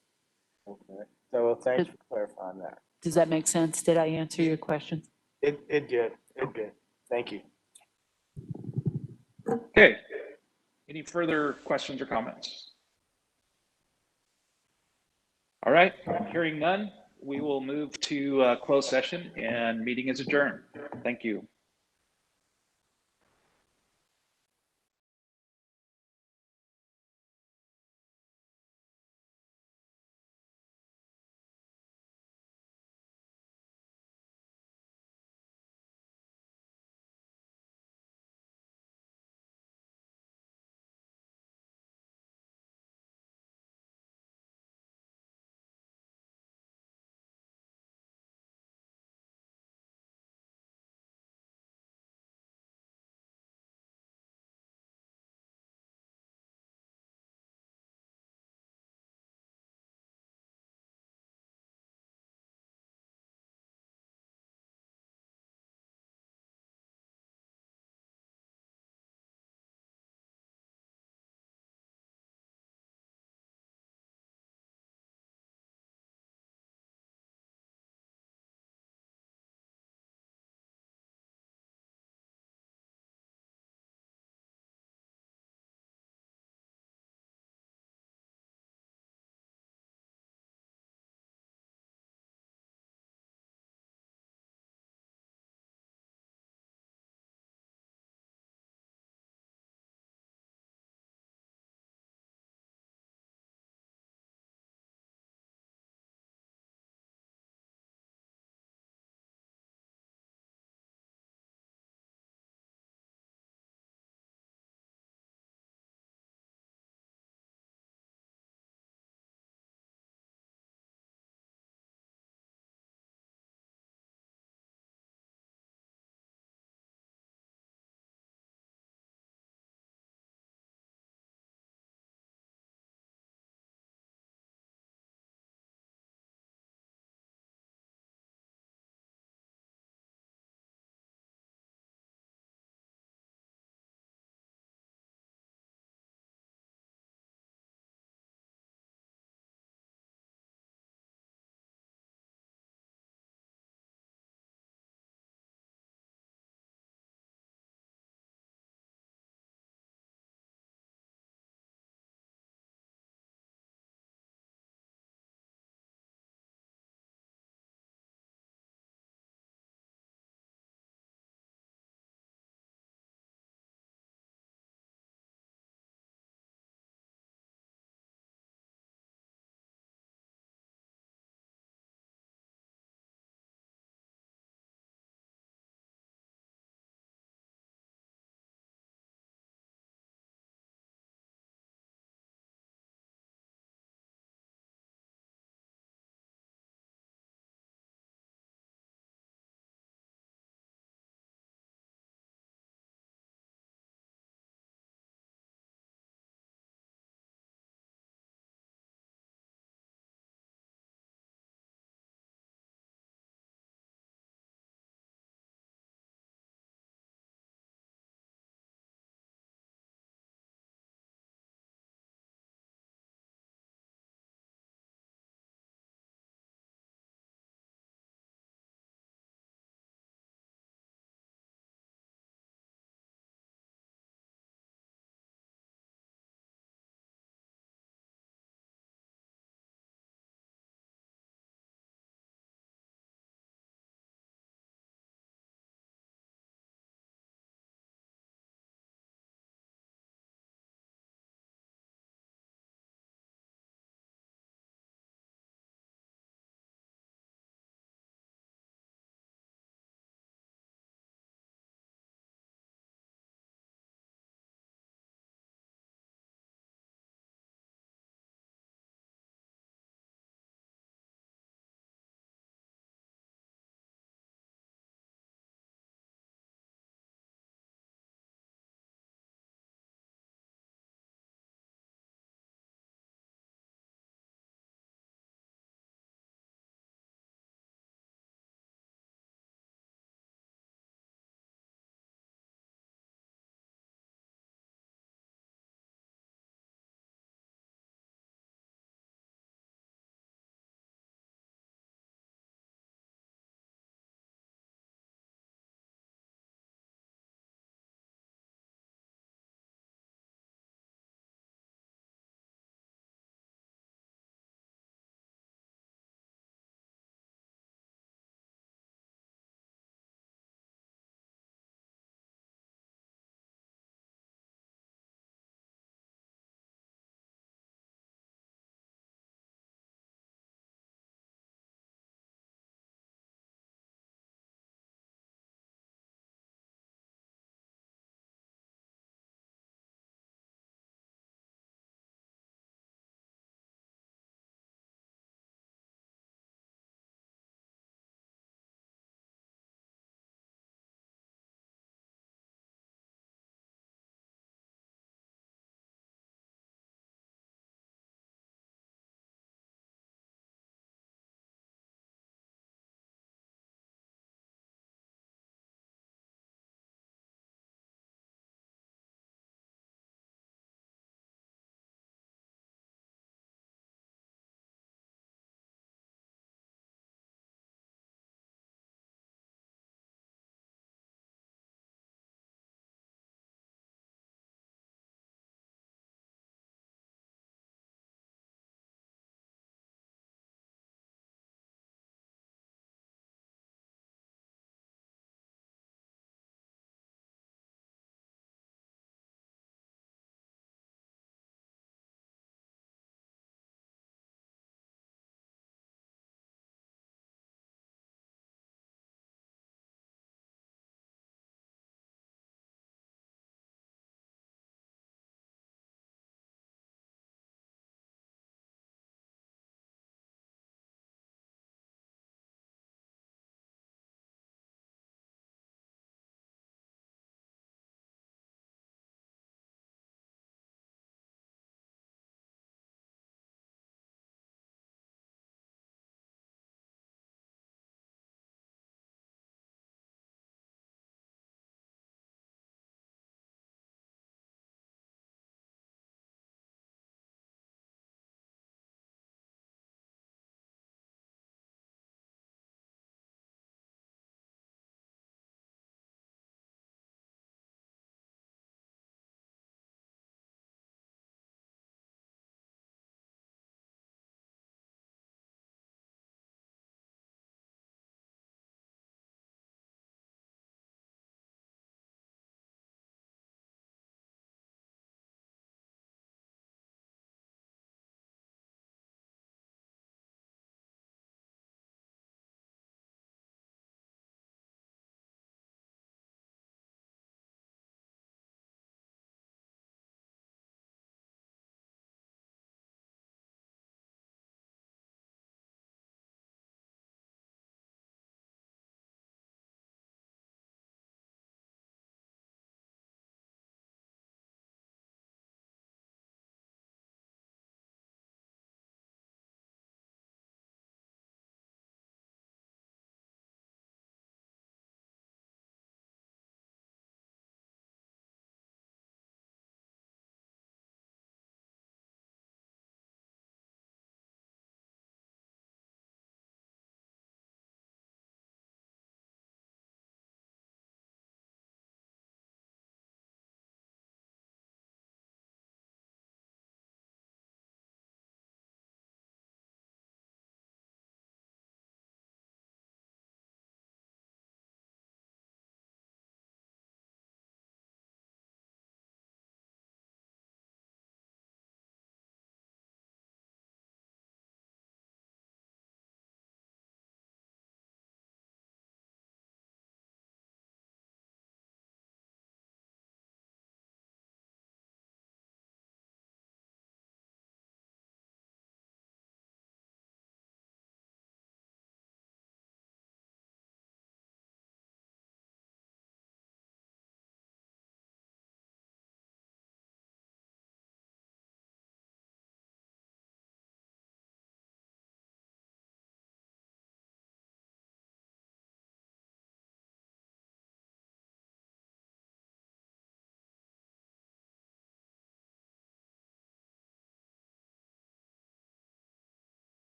Okay. So thanks for clarifying that. Does that make sense? Did I answer your question? It did. It did. Thank you. Okay. Any further questions or comments? All right, hearing none, we will move to closed session and meeting is adjourned. Thank you.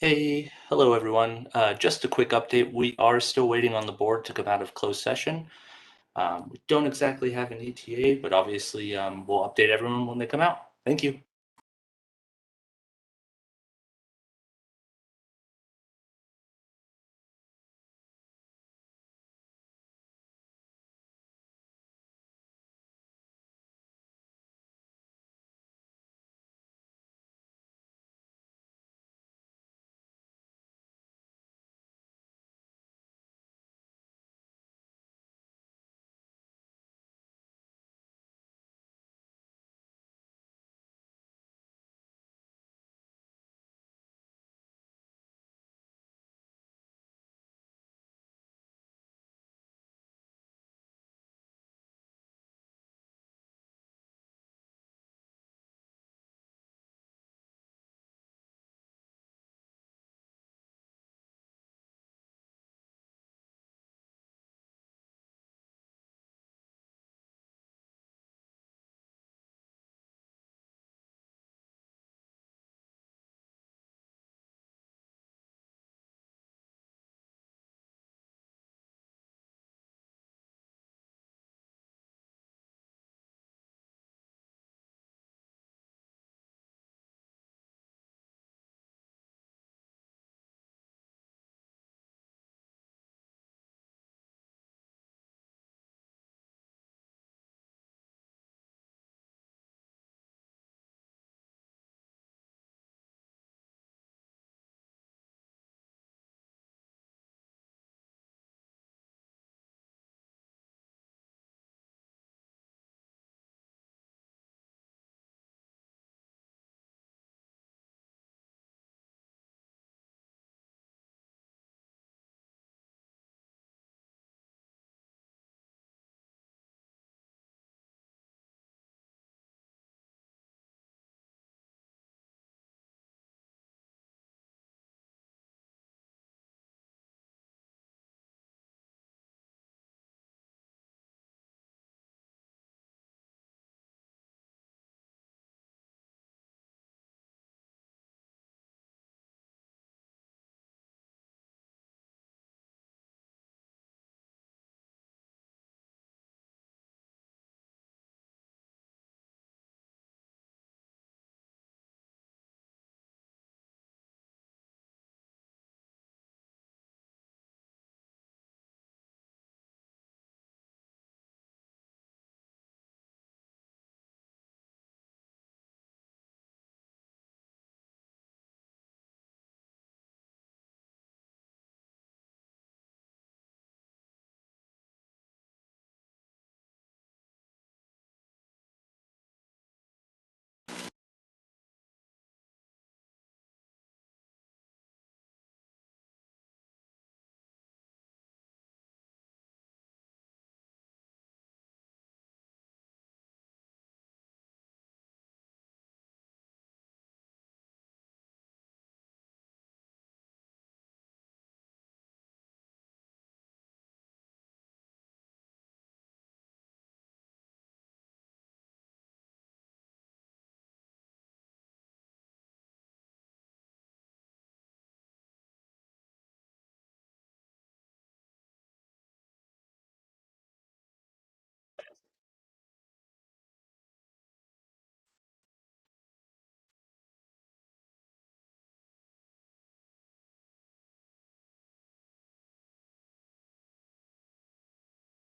Hey, hello everyone. Just a quick update. We are still waiting on the board to come out of closed session. We don't exactly have an ETA, but obviously we'll update everyone when they come out. Thank you.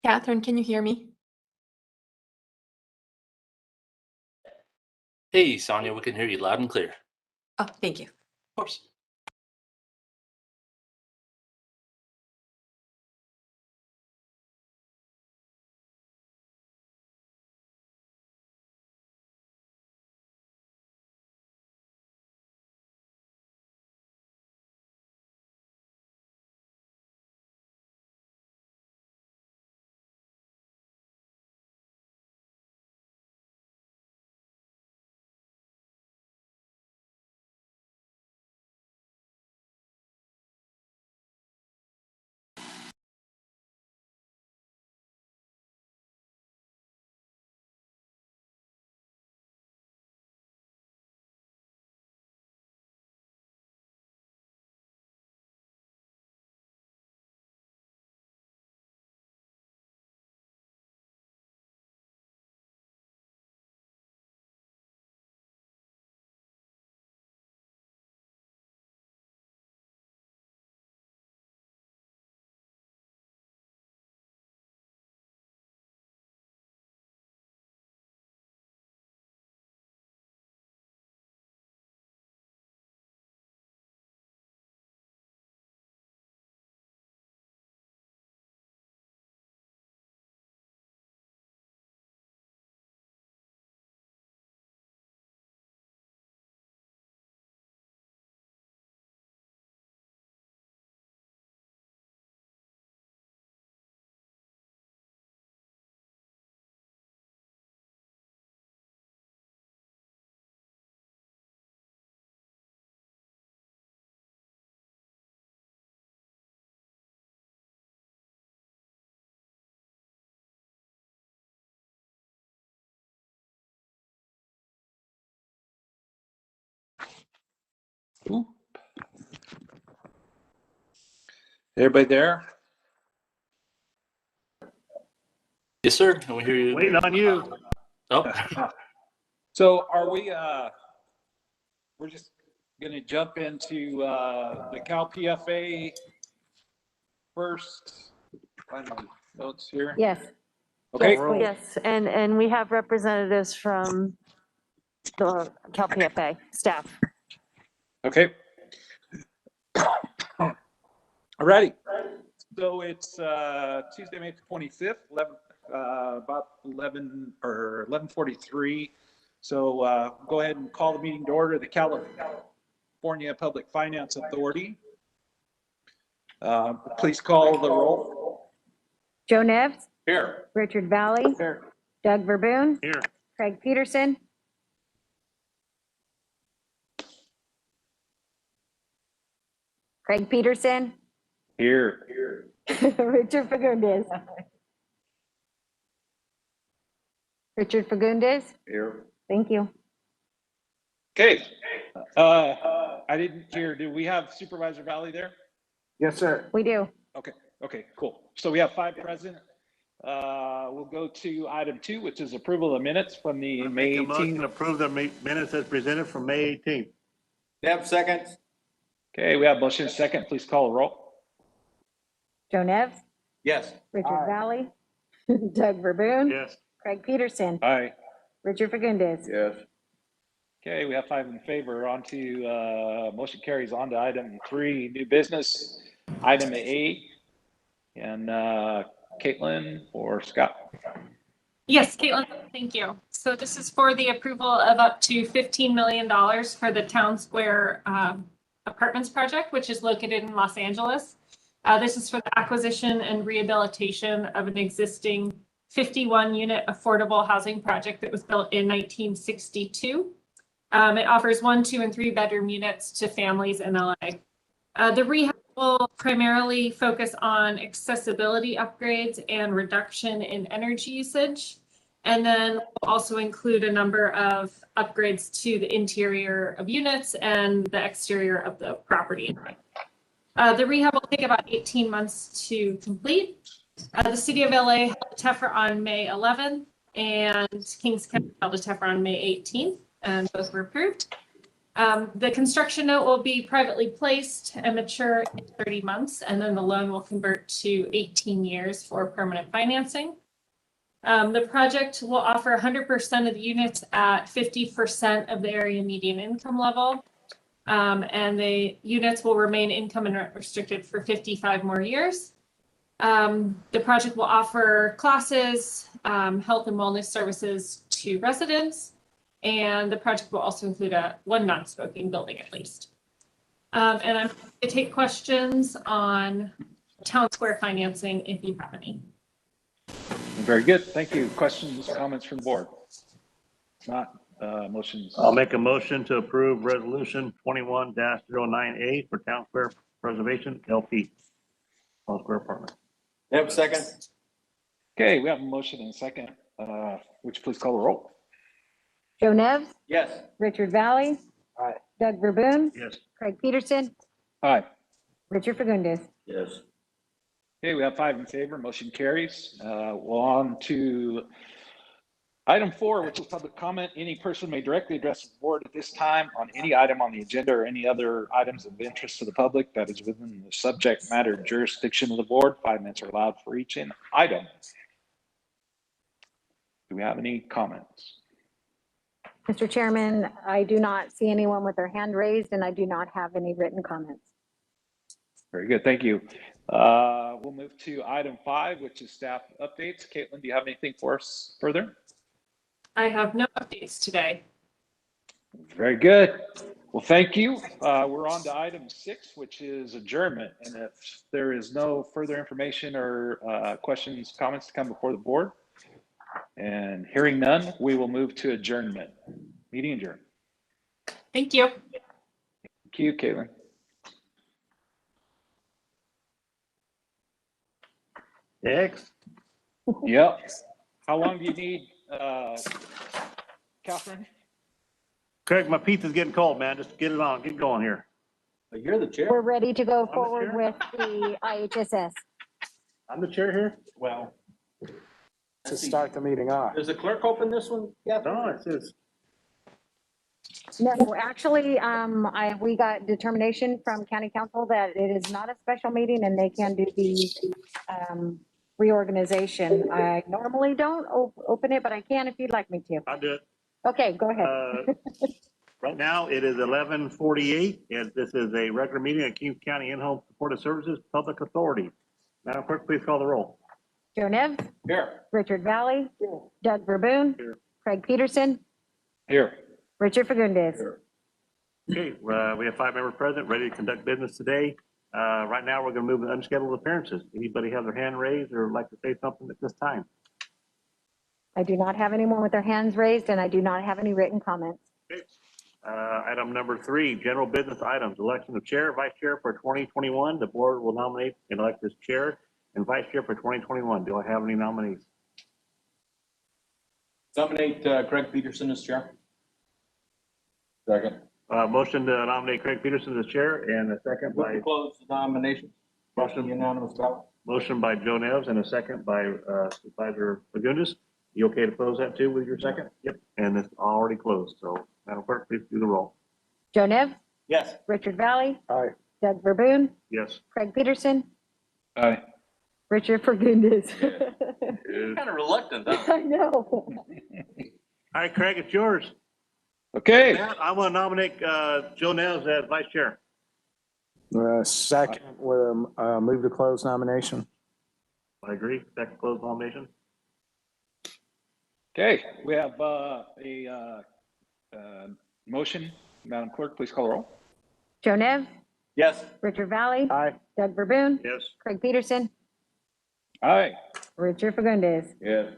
Catherine, can you hear me? Hey, Sonia, we can hear you loud and clear. Oh, thank you. Of course. Ooh. Everybody there? Yes, sir. Can we hear you? Waiting on you. Oh, So are we, we're just gonna jump into, the Cal PFA first. Find my notes here. Yes. Okay, Yes, please. Yes, and we have representatives from the Cal PFA staff. okay. Alrighty. So it's, Tuesday, May 25th, 11, about 11 or 11:43. So, go ahead and call the meeting to order, the California Public Finance Authority. Please call the roll. Joe Nevs, Here. Richard Valley, Here. Doug Verboon, Here. Craig Peterson. Craig Peterson, Here. Richard Fagundes. Richard Fagundes, Here. thank you. Okay. I didn't hear, do we have Supervisor Valley there? Yes, sir. We do. Okay, cool. So we have 5 present. We'll go to item 2, which is approval of minutes from the May Make a motion 18th. to approve the minutes as presented from May 18th. Deb, second. Okay, we have motion second. Please call the roll. Joe Nevs, Yes. Richard Valley, Doug Verboon, Yes. Craig Peterson, Aye. Richard Fagundes. Yes. Okay, we have 5 in favor. On to, motion carries on to item 3, new business, item A. And Caitlin or Scott? Yes, Caitlin, thank you. So this is for the approval of up to $15 million for the Town Square Apartments project, which is located in Los Angeles. This is for the acquisition and rehabilitation of an existing 51-unit affordable housing project that was built in 1962. It offers 1, 2, and 3 bedroom units to families in LA. The rehab will primarily focus on accessibility upgrades and reduction in energy usage. And then we'll also include a number of upgrades to the interior of units and the exterior of the property. The rehab will take about 18 months to complete. The City of LA held a TEFRA on May 11th and Kings County held a TEFRA on May 18th, and both were approved. The construction note will be privately placed and mature in 30 months, and then the loan will convert to 18 years for permanent financing. The project will offer 100% of the units at 50% of the area median income level. And the units will remain income and rent restricted for 55 more years. The project will offer classes, health and wellness services to residents. And the project will also include one non-smoking building at least. And I'm going to take questions on Town Square financing if you have any. Very good. Thank you. Questions, comments from the board? Not motions. I'll make a motion to approve resolution 21-098 for Town Square Preservation LP. Town Square Apartment. Deb, second. Okay, we have a motion and a second. Would you please call the roll? Joe Nevs, Yes. Richard Valley. Aye. Doug Verboon, Yes. Craig Peterson, Aye. Richard Fagundes. Yes. Okay, we have 5 in favor. Motion carries. We'll on to item 4, which is public comment. Any person may directly address the board at this time on any item on the agenda or any other items of interest to the public that is within the subject matter jurisdiction of the board. 5 minutes are allowed for each item. Do we have any comments? Mr. Chairman, I do not see anyone with their hand raised, and I do not have any written comments. Very good, thank you. We'll move to item 5, which is staff updates. Caitlin, do you have anything for us further? I have no updates today. Very good. Well, thank you. We're on to item 6, which is adjournment. And if there is no further information or questions, comments to come before the board, and hearing none, we will move to adjournment. Meeting adjourned. Thank you. Thank you, Caitlin. Next. Yep. How long do you need, Catherine? Craig, my pizza's getting cold, man. Just get it on. Get going here. You're the chair. We're ready to go the forward chair. with the IHSS. I'm the chair here. Well. To let's see. start the meeting off. Does the clerk open this one? Yeah. No, it says, No, actually, we got determination from county council that it is not a special meeting and they can do the reorganization. I normally don't open it, but I can if you'd like me to. I'll do it. Okay, go ahead. Right now, it is 11:48, and this is a regular meeting of Kings County In-Home Supportive Services Public Authority. Madam Clerk, please call the roll. Joe Nevs, Here. Richard Valley, Doug Verboon, Here. Craig Peterson, Here. Richard Fagundes. Okay, we have 5 members present, ready to conduct business today. Right now, we're going to move to unscheduled appearances. Anybody have their hand raised or like to say something at this time? I do not have anyone with their hands raised and I do not have any written comments. Okay. Item number 3, general business items, election of chair, vice chair for 2021. The board will nominate and elect as chair and vice chair for 2021. Do I have any nominees? Nominate Craig Peterson as chair. Second. Motion to nominate Craig Peterson as chair and a second by, Close the nomination. Motion. Unanimous ballot. motion by Joe Nevs and a second by Supervisor Fagundes. You okay to close that too with your second? Yep. And it's already closed, so Madam Clerk, please do the roll. Joe Nevs, Yes. Richard Valley, Aye. Doug Verboon, Yes. Craig Peterson, Aye. Richard Fagundes. Kind of reluctant, huh? I know. All right, Craig, it's yours. Okay. I want to nominate Joe Nevs as vice chair. Second, with move to close nomination. I agree. Second closed nomination. Okay, we have a motion. Madam Clerk, please call the roll. Joe Nevs, Yes. Richard Valley, Aye. Doug Verboon, Yes. Craig Peterson, Aye. Richard Fagundes. Yes.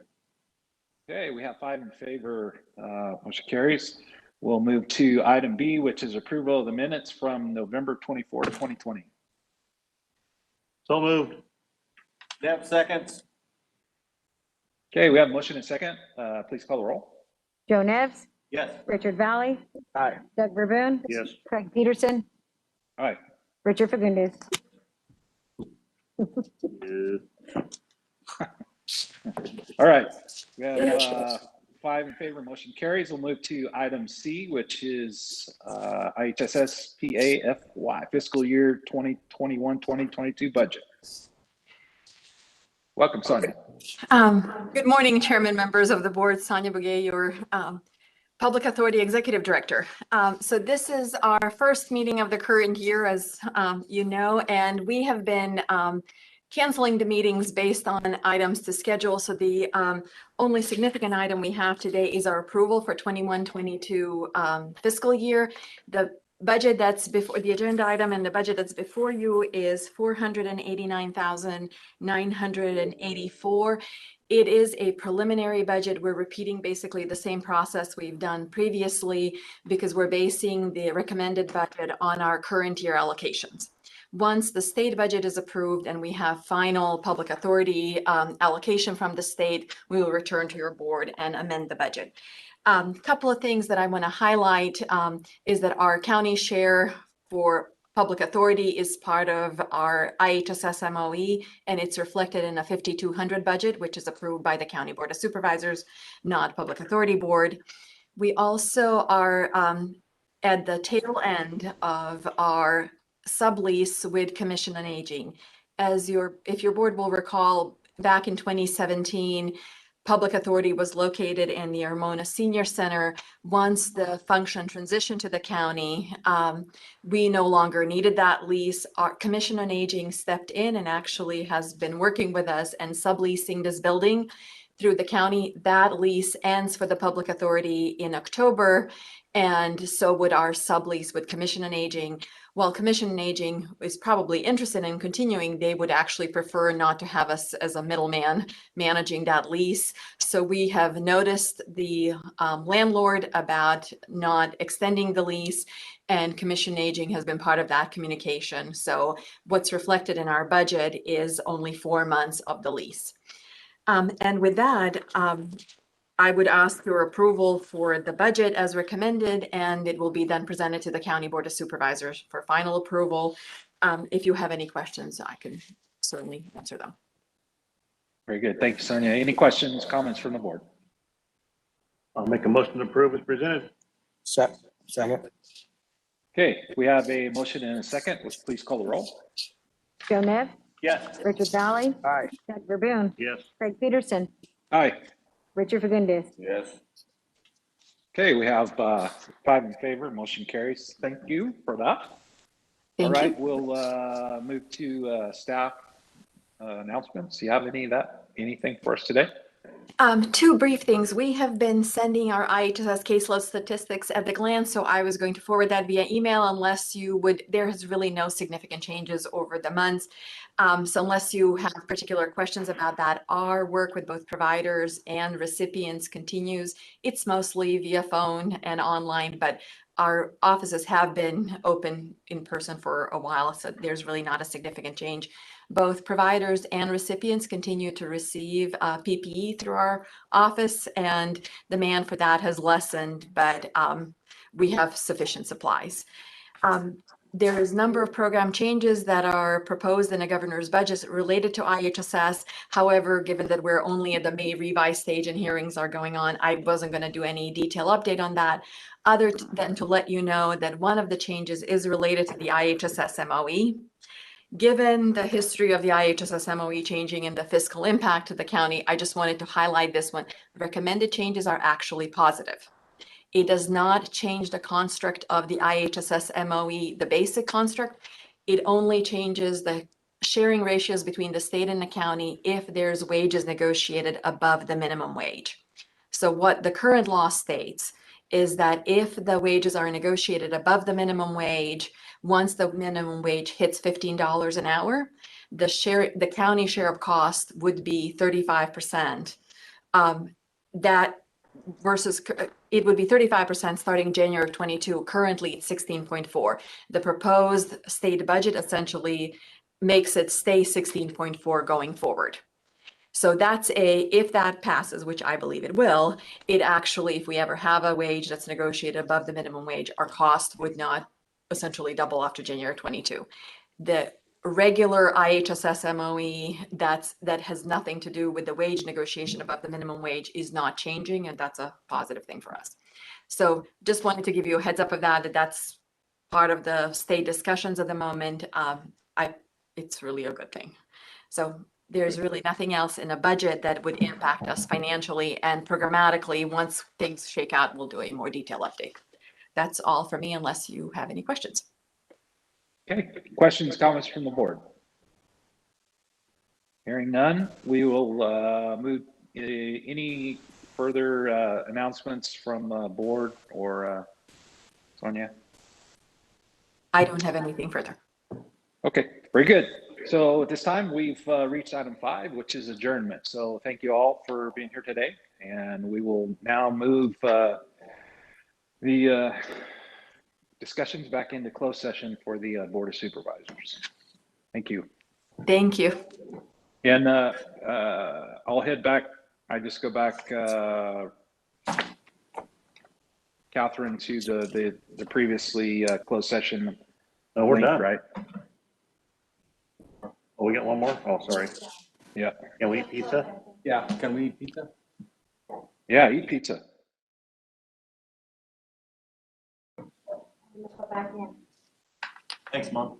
Okay, we have 5 in favor. Motion carries. We'll move to item B, which is approval of the minutes from November 24, 2020. So moved. Nev seconds. Okay, we have a motion and second. Please call the roll. Joe Nevs, Yes. Richard Valley, Aye. Doug Verboon, Yes. Craig Peterson, Aye. Richard Fagundes. All right. We have 5 in favor. Motion carries. We'll move to item C, which is IHSS PAFY fiscal year 2021-2022 budget. Welcome, Sonia. Good morning, Chairman, members of the board. Sonia Bouguet, your Public Authority Executive Director. So this is our first meeting of the current year, as you know, and we have been canceling the meetings based on items to schedule. So the only significant item we have today is our approval for 21-22 fiscal year. The budget that's before the agenda item and the budget that's before you is $489,984. It is a preliminary budget. We're repeating basically the same process we've done previously because we're basing the recommended budget on our current year allocations. Once the state budget is approved and we have final public authority allocation from the state, we will return to your board and amend the budget. Couple of things that I want to highlight is that our county share for public authority is part of our IHSS MOE, and it's reflected in a 5,200 budget, which is approved by the County Board of Supervisors, not Public Authority Board. We also are at the tail end of our sublease with Commission on Aging. If your board will recall, back in 2017, Public Authority was located in the Armona Senior Center. Once the function transitioned to the county, we no longer needed that lease. Our Commission on Aging stepped in and actually has been working with us and subleasing this building through the county. That lease ends for the Public Authority in October, and so would our sublease with Commission on Aging. While Commission on Aging is probably interested in continuing, they would actually prefer not to have us as a middleman managing that lease. So we have noticed the landlord about not extending the lease, and Commission on Aging has been part of that communication. So what's reflected in our budget is only 4 months of the lease. And with that, I would ask your approval for the budget as recommended, and it will be then presented to the County Board of Supervisors for final approval. If you have any questions, I can certainly answer them. Very good. Thank you, Sonia. Any questions, comments from the board? I'll make a motion to approve as presented. Second. Okay, we have a motion and a second. Please call the roll. Joe Nev, Yes. Richard Valley, Aye. Doug Verboon, Yes. Craig Peterson, Aye. Richard Fagundes. Yes. Okay, we have 5 in favor. Motion carries. Thank you for that. All Thank right, you. we'll move to staff announcements. Do you have anything for us today? Two brief things. We have been sending our IHSS caseload statistics at the glance, so I was going to forward that via email unless you would, there is really no significant changes over the months. So unless you have particular questions about that, our work with both providers and recipients continues. It's mostly via phone and online, but our offices have been open in person for a while, so there's really not a significant change. Both providers and recipients continue to receive PPE through our office, and demand for that has lessened, but we have sufficient supplies. There is a number of program changes that are proposed in the governor's budget related to IHSS. However, given that we're only at the May revise stage and hearings are going on, I wasn't going to do any detailed update on that, other than to let you know that one of the changes is related to the IHSS MOE. Given the history of the IHSS MOE changing and the fiscal impact to the county, I just wanted to highlight this one. Recommended changes are actually positive. It does not change the construct of the IHSS MOE, the basic construct. It only changes the sharing ratios between the state and the county if there's wages negotiated above the minimum wage. So what the current law states is that if the wages are negotiated above the minimum wage, once the minimum wage hits $15 an hour, the county share of cost would be 35%. That versus it would be 35% starting January of 22. Currently, it's 16.4. The proposed state budget essentially makes it stay 16.4 going forward. So that's if that passes, which I believe it will, it actually, if we ever have a wage that's negotiated above the minimum wage, our cost would not essentially double after January 22. The regular IHSS MOE that has nothing to do with the wage negotiation above the minimum wage is not changing, and that's a positive thing for us. So just wanted to give you a heads up of that's part of the state discussions at the moment. It's really a good thing. So there's really nothing else in a budget that would impact us financially, and programmatically, once things shake out, we'll do a more detailed update. That's all for me, unless you have any questions. Okay, questions, comments from the board? Hearing none, we will move. Any further announcements from board or Sonia? I don't have anything further. Okay, very good. So at this time, we've reached item 5, which is adjournment. So thank you all for being here today, and we will now move the discussions back into closed session for the Board of Supervisors. Thank you. Thank you. And I'll head back. I just go back, Catherine, to the previously closed session. No, we're link, done. right? Oh, we got one more? Oh, sorry. Yeah. Can we eat pizza? Yeah, can we eat pizza? Yeah, eat pizza. Thanks, Mom.